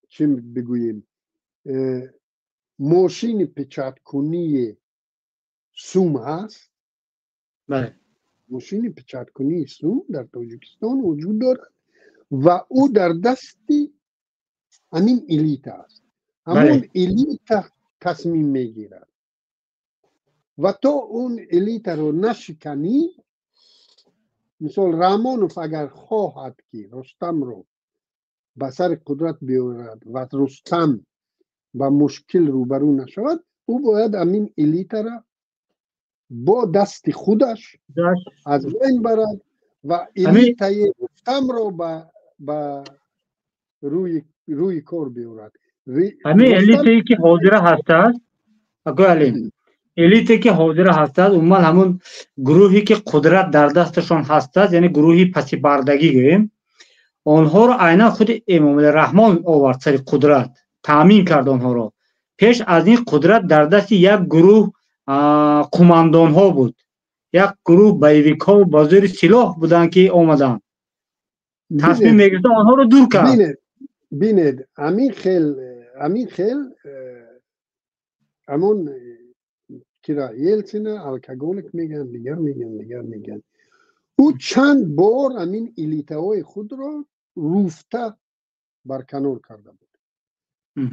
چی بگوییم ماشین پیچات کنی سوم هست. بله. ماشین پیچات کنی سوم در تاجیکستان وجود دارد و او در دستی همین الیت است. همون الیت تصمیم میگیرد و تو اون الیت رو نشکنی، مثال رحمانوف اگر خواهد که رستم رو به سر قدرت بیارد و رستم با مشکل روبرو نشود، او باید همین الیت را با دست خودش از بین برد و الیت رستم رو با روی کار بیارد. همین الیتی که حاضر هست الیتی که حاضر هست عموما همون گروهی که قدرت در دستشان هست، یعنی گروهی پسی بردگی گوییم، آنها رو عینا خود امام رحمان آورد سر قدرت، تامین کرد آنها رو. پیش از این قدرت در دست یک گروه قماندان ها بود، یک گروه بیویک ها با زیر سلاح بودن که آمدن تصمیم میگرفتن آنها رو دور کرد. بینید همین خیل همون کرا یلسینه الکاگولیک میگن، دیگر میگن او چند بار همین الیتهای خود رو روفته برکنار کرده بود.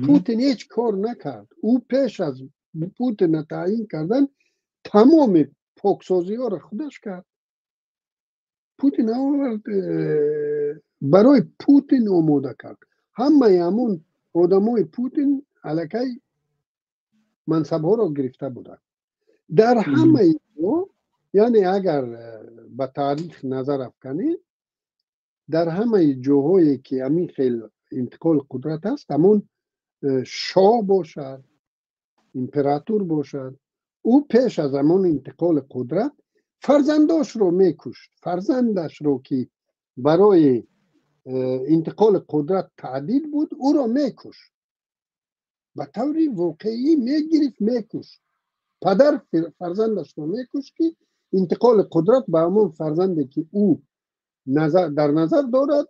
پوتین هیچ کار نکرد. او پیش از پوتین تعیین کردن تمام پاکسازی ها رو خودش کرد. پوتین آورد برای پوتین آماده کرد. همه همون آدمای پوتین علاقه منصب ها رو گرفته بودن. در همه یعنی اگر به تاریخ نظر افکنید، در همه جاهایی که همین خیل انتقال قدرت است، همون شاه باشد، امپراتور باشد، او پیش از همون انتقال قدرت فرزنداش رو میکشت. فرزندش رو که برای انتقال قدرت تعدید بود او رو میکشت، به طوری واقعی میگرفت میکشت. پدر فرزندش رو میکشت که انتقال قدرت به همون فرزندی که او در نظر دارد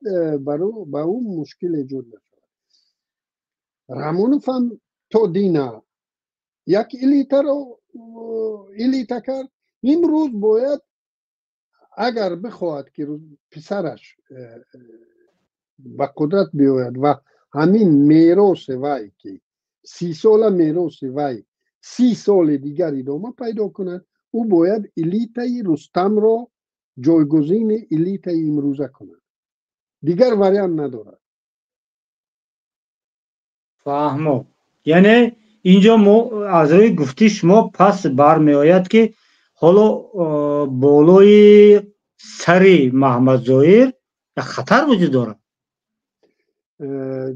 به او مشکل ایجاد نشود. رامونوف هم تو دینا یک الیتا رو الیتا کرد. امروز باید اگر بخواهد که پسرش به قدرت بیاید و همین میراث وی که 30 سال میراث وی 30 سال دیگر ادامه پیدا کند، او باید الیتای رستم را جایگزین الیتای امروزه کند، دیگر وریان ندارد. فهمو. یعنی اینجا ما از روی گفتی شما پس برمی آید که حالا بالای سری محمد ظاهر خطر وجود دارد.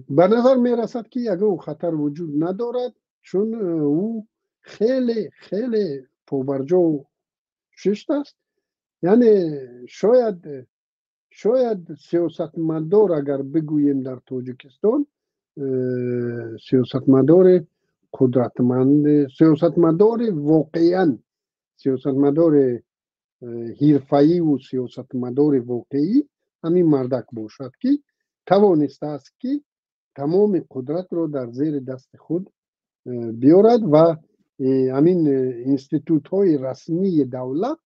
به نظر می رسد که یگان خطر وجود ندارد، چون او خیلی خیلی پابرجا و ششت است. یعنی شاید سیاستمدار اگر بگوییم در تاجیکستان سیاستمدار قدرتمند، سیاستمدار واقعا سیاستمدار حرفه‌ای و سیاستمدار واقعی همین مردک باشد که توانسته است که تمام قدرت را در زیر دست خود بیارد و همین انستیتوت های رسمی دولت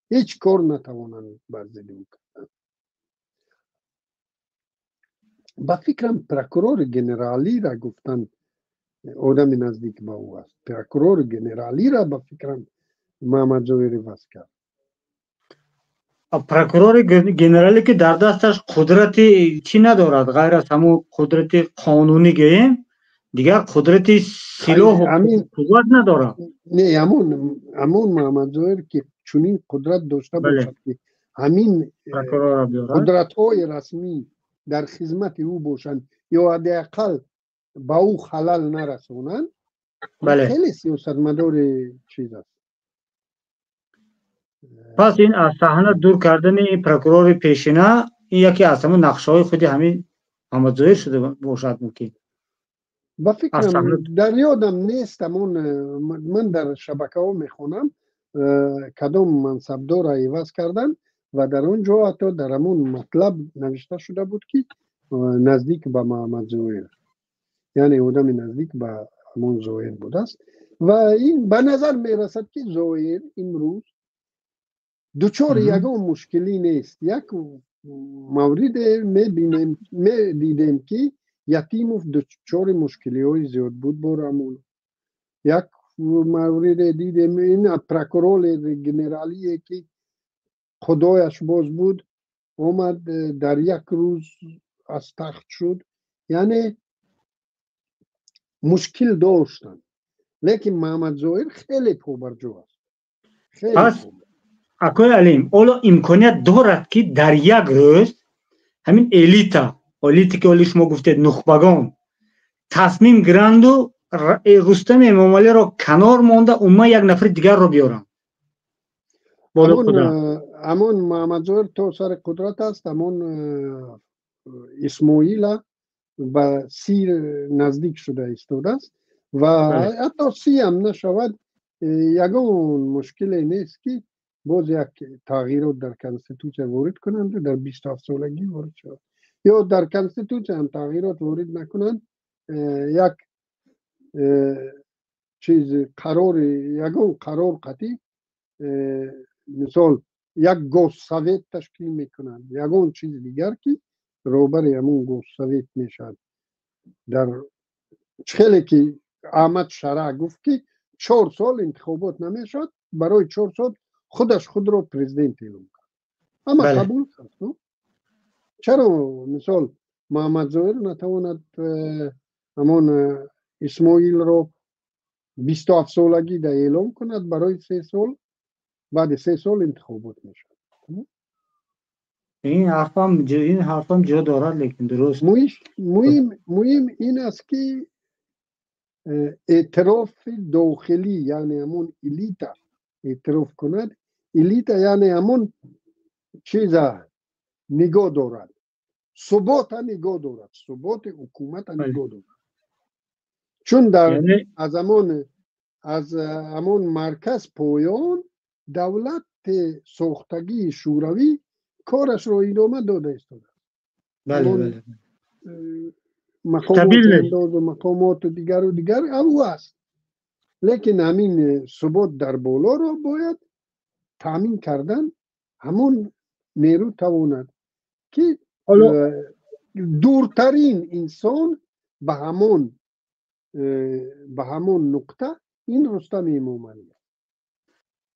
هیچ کار نتوانند بر ضد او کنند. با فکرم پروکورور گنرالی را گفتن آدم نزدیک به او است. پروکورور گنرالی را با فکرم محمد ظاهر وصل کرد. پروکورور گنرالی که در دستش قدرت چی ندارد غیر از همون قدرت قانونی گوییم، دیگر قدرت سلاح و قوت ندارد. نه، همون محمد ظاهر که چنین قدرت داشته باشد که همین قدرت های رسمی در خدمت او باشند یا حداقل با او خلل نرسونند، خیلی سیاستمدار چیز است. پس این از صحنه دور کردن این پروکورور پیشینه این یکی از همون نقشه‌های خودی همین محمد ظاهر شده باشد. ممکن با فکرم در یادم نیست، من در شبکه ها میخونم کدام منصبدار را عوض کردن و در اونجا حتی در همون مطلب نوشته شده بود که نزدیک به محمد ظاهر، یعنی آدم نزدیک به همون ظاهر بود است. و این به نظر میرسد که ظاهر امروز دچار یگان مشکلی نیست. یک مورد میدیدیم که یتیموف دچار مشکلی های زیاد بود برامون. یک مورد دیدیم این پروکورور گنرالی که خدایش باز بود اومد در یک روز از تخت شد. یعنی مشکل داشتن، لیکن محمد ظاهر خیلی پابرجا است. پس اکوی علیم اولا امکانیت دارد که در یک روز همین الیتی که اولی شما گفتید نخبگان تصمیم گیرند و رستم امامعلی را کنار مانده اوما یک نفر دیگر رو بیارن. همون محمد ظاهر تو سر قدرت است، همون اسماعیل به 30 نزدیک شده ایستاده است و حتی 30 هم نشود. یگان مشکل نیست که باز یک تغییرات در کنستیتوسیون وارد کنند و در 27 سالگی وارد شود، یا در کنستیتوسیون هم تغییرات وارد نکنند. یک چیز یگان قرار قطعی، مثال یک گوساویت تشکیل میکنند، یگان چیز دیگر که روبر همون گوساویت میشد. در خیلی که احمد شرع گفت که 4 سال انتخابات نمیشد، برای 4 سال خودش خود رو پرزیدنت اعلام کرد. اما قبول کرد. چرا مثال محمد ظاهر نتواند همون اسماعیل رو 27 سالگی ده اعلام کند برای 3 سال، بعد 3 سال انتخابات میشد. این حرفم جا دارد، لیکن درست مهم این است که اعتراف داخلی یعنی همون الیتا اعتراف کند. الیتا یعنی همون چیز نگاه دارد، ثبات نگاه دارد، ثبات حکومت نگاه دارد. چون از همون مرکز پایان دولت ساختگی شوروی کارش رو ادامه داده ایستاده. بله مقامات انداز و مقامات دیگر او است، لیکن همین ثبات در بالا رو باید تامین کردن. همون نیرو تواند که دورترین انسان به همون نقطه این رستم امامعلی.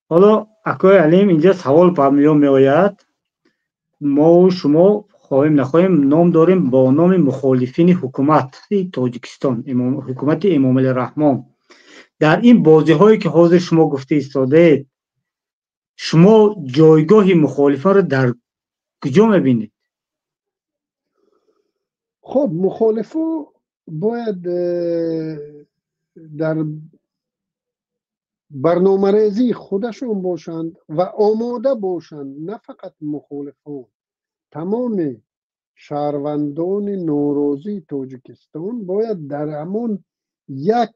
حالا اکای علیم اینجا سوال برمیان می آید. ما و شما خواهیم نخواهیم نام داریم با نام مخالفین حکومت تاجیکستان، حکومت امامعلی رحمان. در این بازی هایی که حاضر شما گفته ایستاده، شما جایگاه مخالفان را در کجا میبینید؟ خب مخالفان باید در برنامه‌ریزی خودشون باشند و آماده باشند. نه فقط مخالفان، تمام شهروندان ناراضی تاجیکستان باید در همون یک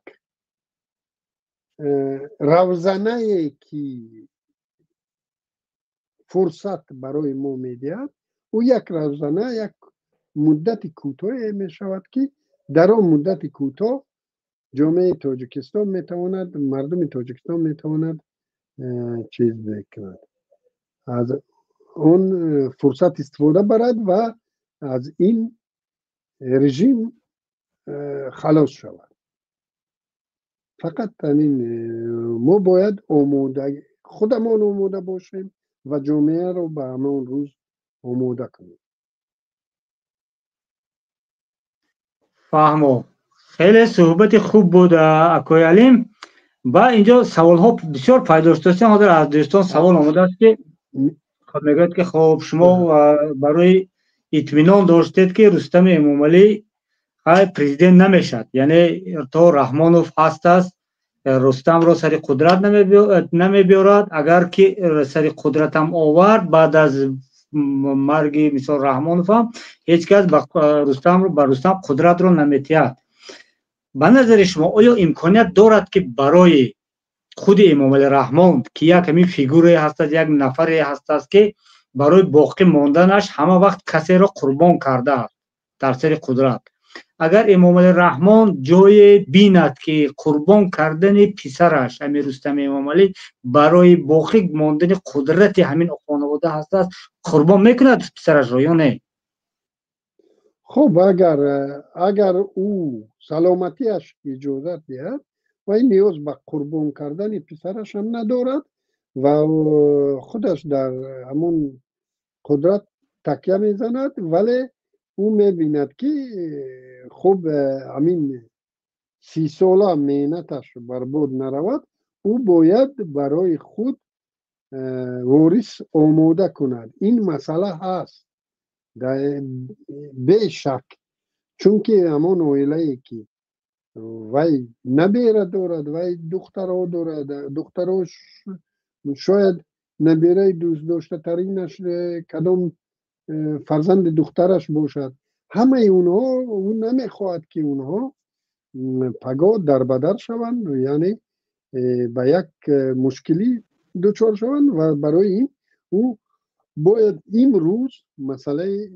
روزنه که فرصت برای ما میدهد او یک روزنه یک مدت کوتاه می شود که در آن مدت کوتاه جامعه تاجیکستان میتواند، مردم تاجیکستان میتواند چیز بکند، از اون فرصت استفاده برد و از این رژیم خلاص شود. فقط ما باید خودمان آماده باشیم و جامعه رو به همون روز آماده کنیم. فهمو. خیلی صحبت خوب بود اکای علیم. با اینجا سوال ها بسیار پیدا شده. حاضر از دوستان سوال آمده است که خب میگوید که خب شما برای اطمینان داشتید که رستم امامعلی پرزیدنت نمیشد، یعنی تا رحمانوف هست است رستم را سر قدرت نمیبیارد. اگر که سر قدرت هم آورد بعد از مرگ مثال رحمانوف هم هیچ کس رستم قدرت را نمیتید. به نظر شما آیا امکانیت دارد که برای خود امامعلی رحمان که یک همین فیگوری هست، یک نفری هست که برای باقی ماندنش همه وقت کسی را قربان کرده در سر قدرت، اگر امامعلی رحمان جای بیند که قربان کردن پسرش امیر رستم امامعلی برای باقی ماندن قدرت همین خانواده هست قربان میکند پسرش را یا نه؟ خب اگر او سلامتیش اجازت دهد و این نیاز به قربان کردن پسرش هم ندارد و خودش در همون قدرت تکیه میزند، ولی او میبیند که خب همین 30 ساله مهنتش برباد نرود، او باید برای خود وارث آماده کند. این مسئله هست به شک، چون که همون اویلهی که وی نبیره دارد، وی دخترها دارد، دخترها شاید نبیره دوست داشته ترینش کدام فرزند دخترش باشد، همه اونها اون نمیخواهد که اونها پگاه در بدر شوند، یعنی به یک مشکلی دچار شوند و برای این او باید امروز مسئله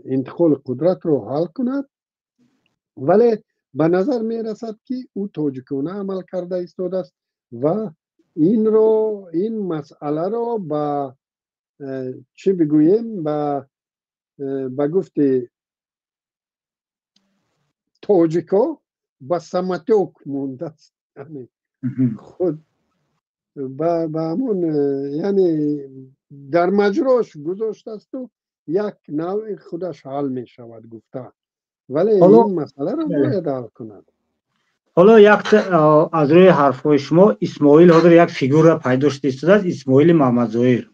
انتقال قدرت رو حل کند. ولی به نظر می رسد که او تاجیکانه عمل کرده ایستاده است و این مسئله رو با چی بگوییم با گفت تاجیکا با سمتوک مونده است، یعنی خود با همون یعنی در مجراش گذاشته است و یک نوع خودش حل می شود گفته، ولی این مسئله رو باید حل کند. حالا یک از روی حرفهای شما اسماعیل حاضر یک فیگور را پیدا شده است، اسماعیل محمد ظاهر.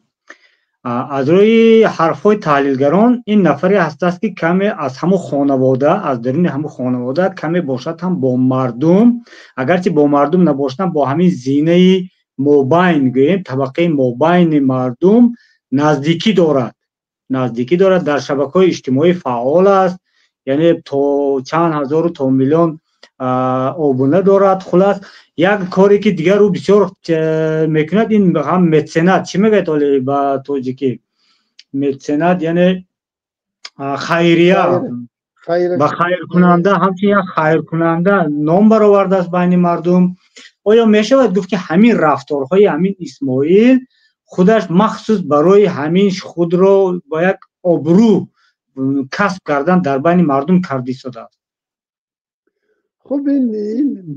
از روی حرف‌های تحلیلگران این نفری هست که کمی از همون خانواده، از درون همون خانواده کمی باشد هم با مردم، اگرچه با مردم نباشد با همین زینه مابین، گوییم طبقه مابین مردم نزدیکی دارد، در شبکه‌های اجتماعی فعال است، یعنی تا چند هزار و تا میلیون آبونه دارد. خلاص یک کاری که دیگر رو بسیار میکند این هم متسنت، چی میگه ولی با توجیکی متسنت یعنی خیریه، با خیر کننده، همچنین یک خیر کننده نام برآورده است بین مردم. آیا میشود گفت که همین رفتارهای همین اسماعیل خودش مخصوص برای همین خود را با یک آبرو کسب کردن در بین مردم کردی شده است؟ خب این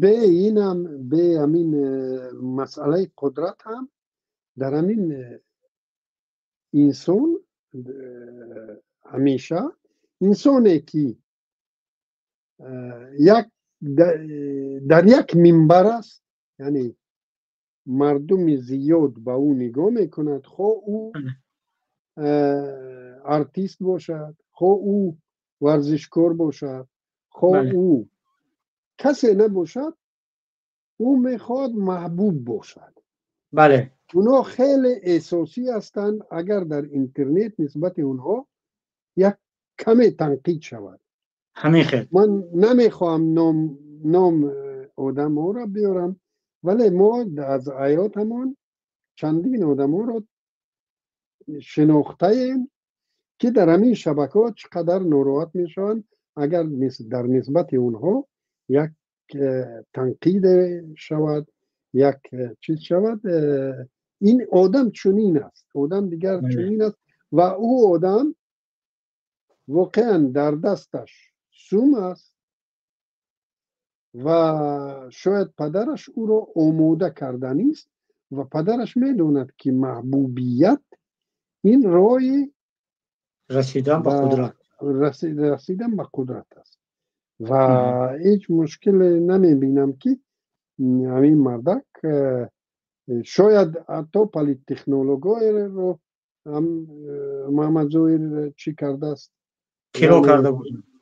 به همین مسئله قدرت هم در همین انسان همیشه انسانی که در یک منبر است، یعنی مردم زیاد با او نگاه میکند، خو او آرتیست باشد، خو او ورزشکار باشد، خو او کسی نباشد، او میخواد محبوب باشد. بله. اونا خیلی اساسی هستند. اگر در اینترنت نسبت اونها یک کمی تنقید شود، همین خیلی من نمیخوام نام آدم ها را بیارم، ولی ما از حیاتمون چندین آدم ها را شناخته ایم که در همین شبکه ها چقدر ناراحت میشن اگر در نسبت اونها یک تنقید شود، یک چیز شود. این آدم چنین است، آدم دیگر چنین است و او آدم واقعا در دستش سوم است و شاید پدرش او را آماده کرده نیست و پدرش میدوند که محبوبیت این رای رسیدن به قدرت، رسیدن به قدرت است و هیچ مشکل نمی بینم که همین مردک شاید حتی پلیت تکنولوژی رو هم محمد ظاهر چی کرده است،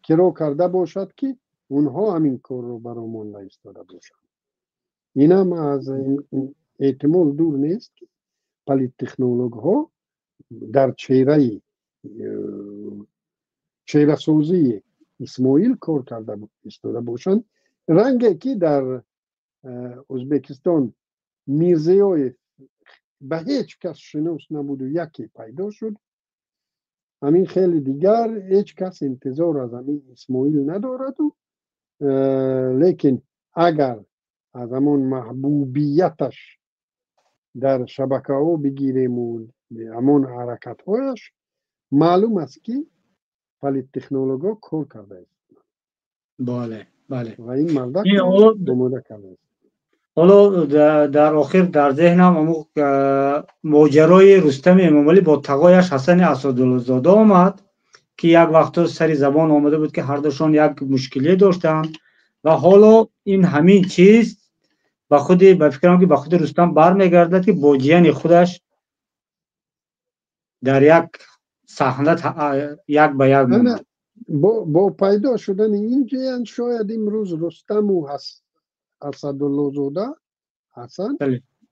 کرو کرده باشد که اونها همین کار رو برامون ایستاده باشد. این هم از احتمال دور نیست که پلیت تکنولوژی ها در چهره سوزی اسماعیل کار کرده ایستاده باشند. رنگی که در ازبکستان میرزایی به هیچ کس شناس نبود و یکی پیدا شد، همین خیلی دیگر هیچ کس انتظار از همین اسماعیل ندارد و لیکن اگر از همون محبوبیتش در شبکه ها بگیریم و همون حرکت هایش معلوم است که پلیت تکنولوژی کار کرده است. بله بله. و این مردک آماده کرده است. حالا در آخر در ذهنم ماجرای رستم امامعلی با تقایش حسن اسدالزاده آمد که یک وقت سری زبان آمده بود که هر دوشان یک مشکلی داشتن و حالا این همین چیز به فکرم که به خود رستم برمیگردد که با جیان خودش در یک صحنه یک به یک با پیدا شدن این جیان شاید امروز رستم و اسدالله حسن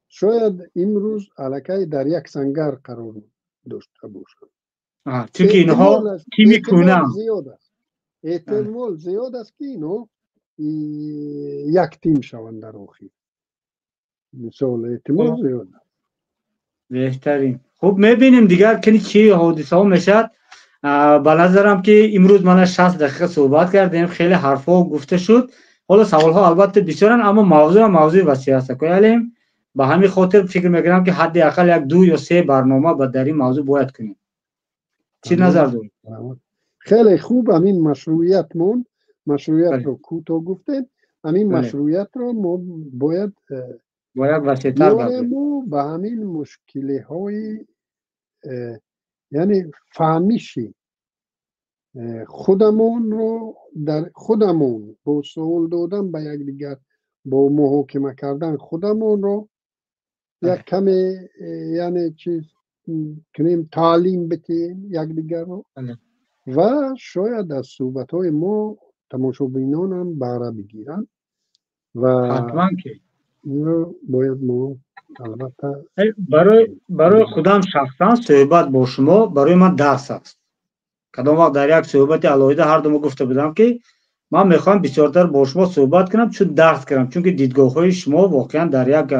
شاید امروز الکی در یک سنگر قرار داشته باشند. چون که اینها تیمی کنن احتمال زیاد است که اینها یک تیم شوند در آخر. مثال احتمال زیاد است. بهترین. خب میبینیم دیگر که چی حادثه ها میشد. به نظرم که امروز من 60 دقیقه صحبت کردیم، خیلی حرفا گفته شد. حالا سوال ها البته بسیارن اما موضوع وسیع است. کویلیم به همین خاطر فکر میکنم که حداقل 2 یا 3 برنامه در این موضوع باید کنیم. چی نظر دارید؟ خیلی خوب. همین مشروعیت رو کوتاه گفتیم. همین مشروعیت رو ما باید وسیع‌تر بیاریم و به همین مشکلی های یعنی فهمیشی خودمون رو در خودمون با سوال دادن به یک دیگر، با محاکمه کردن خودمون رو یک کمی یعنی چیز کنیم، تعلیم بتیم یکدیگر رو و شاید از صحبت های ما تماشابینان هم بهره بگیرن و حتما که این رو باید ما البته برای خودم شخصا صحبت با شما برای من درس است. کدام وقت در یک صحبت علاوه هر دو ما گفته بودم که من میخوام بسیارتر با شما صحبت کنم چون درس کنم، چون که دیدگاه های شما واقعا در یک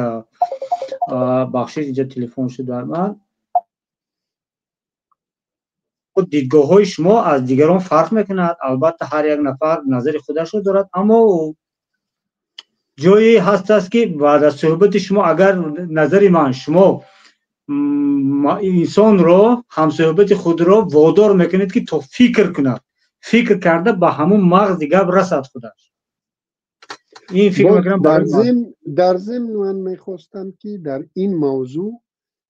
بخشش اینجا تلفن شد در من، دیدگاه های شما از دیگران فرق میکند. البته هر یک نفر نظر خودش رو دارد، اما جایی هست است که بعد از صحبت شما اگر نظر من شما انسان رو، همصحبت خود رو وادار میکنید که تو فکر کند، فکر کرده به همون مغز گپ رسد خودش. این فکر میکنم در ضمن من میخواستم که در این موضوع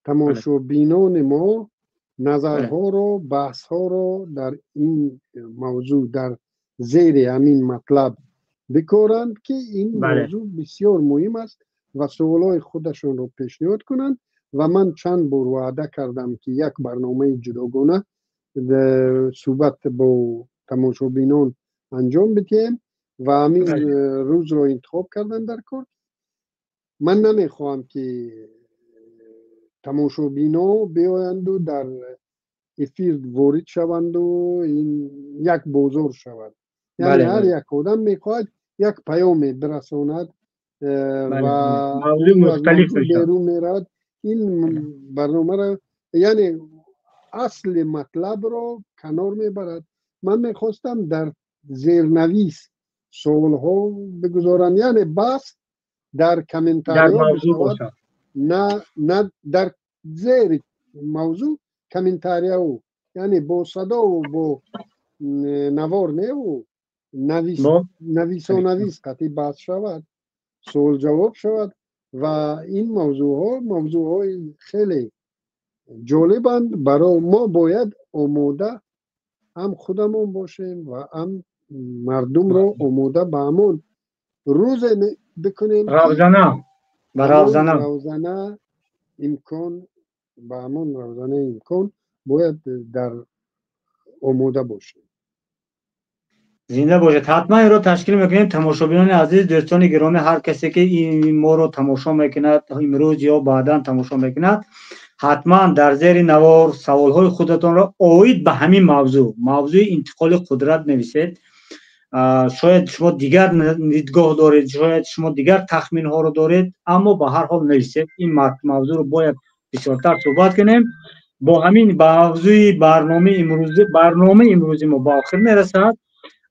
تماشابینان ما نظرها رو، بحثها رو در این موضوع در زیر همین مطلب بکارند که این موضوع بسیار مهم است و سوالای خودشون رو پیشنهاد کنند و من چند بار وعده کردم که یک برنامه جداگانه صحبت با تماشابینان انجام بدیم و همین روز رو انتخاب کردن در کار. من نمیخواهم که تماشابینا بیایند و در افیر وارد شوند و این یک بازار شود. یعنی هر یک آدم میخواهد یک پیام برساند و موضوع مختلف بیرون میرد. این برنامه را یعنی اصل مطلب رو کنار میبرد. من میخواستم در زیرنویس سوالها بگذارم، یعنی بس در کامنتاری ها بشود، نه در زیر موضوع کامنتاری ها، یعنی با صدا و با نوار نه و نویس و نویس قطعی بحث شود، سوال جواب شود و این موضوع های خیلی جالبند. برای ما باید آماده هم خودمون باشیم و هم مردم رو آماده به همون روز بکنیم روزانه امکان به همون روزانه امکان باید در آماده باشیم. زنده باشد. حتما این رو تشکیل میکنیم. تماشابینان عزیز، دوستان گرامی، هر کسی که این ما رو تماشا میکند امروز یا بعدا تماشا میکند، حتما در زیر نوار سوالهای خودتان را اوید به همین موضوع انتقال قدرت نویسید. شاید شما دیگر دیدگاه دارید، شاید شما دیگر تخمین ها رو دارید، اما به هر حال نویسید. این موضوع رو باید بسیارتر صحبت کنیم. با همین موضوع برنامه امروزی ما با آخر میرسد.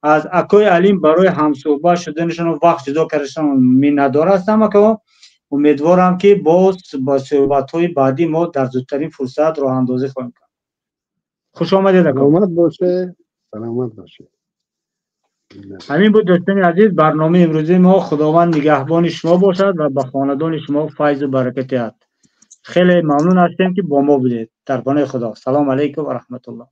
از اکای علیم برای همصحبت شدنشان و وقت جدا کردنشان منتظر هستم که امیدوارم که با صحبت‌های بعدی ما در زودترین فرصت راه اندازی خواهیم کرد. خوش آمدید. سلامت باشه. همین بود دوستان عزیز، برنامه امروزی ما. خداوند نگهبان شما باشد و به خاندان شما فیض و برکت دهد. خیلی ممنون هستیم که با ما بودید. در پناه خدا. سلام علیکم و رحمت الله.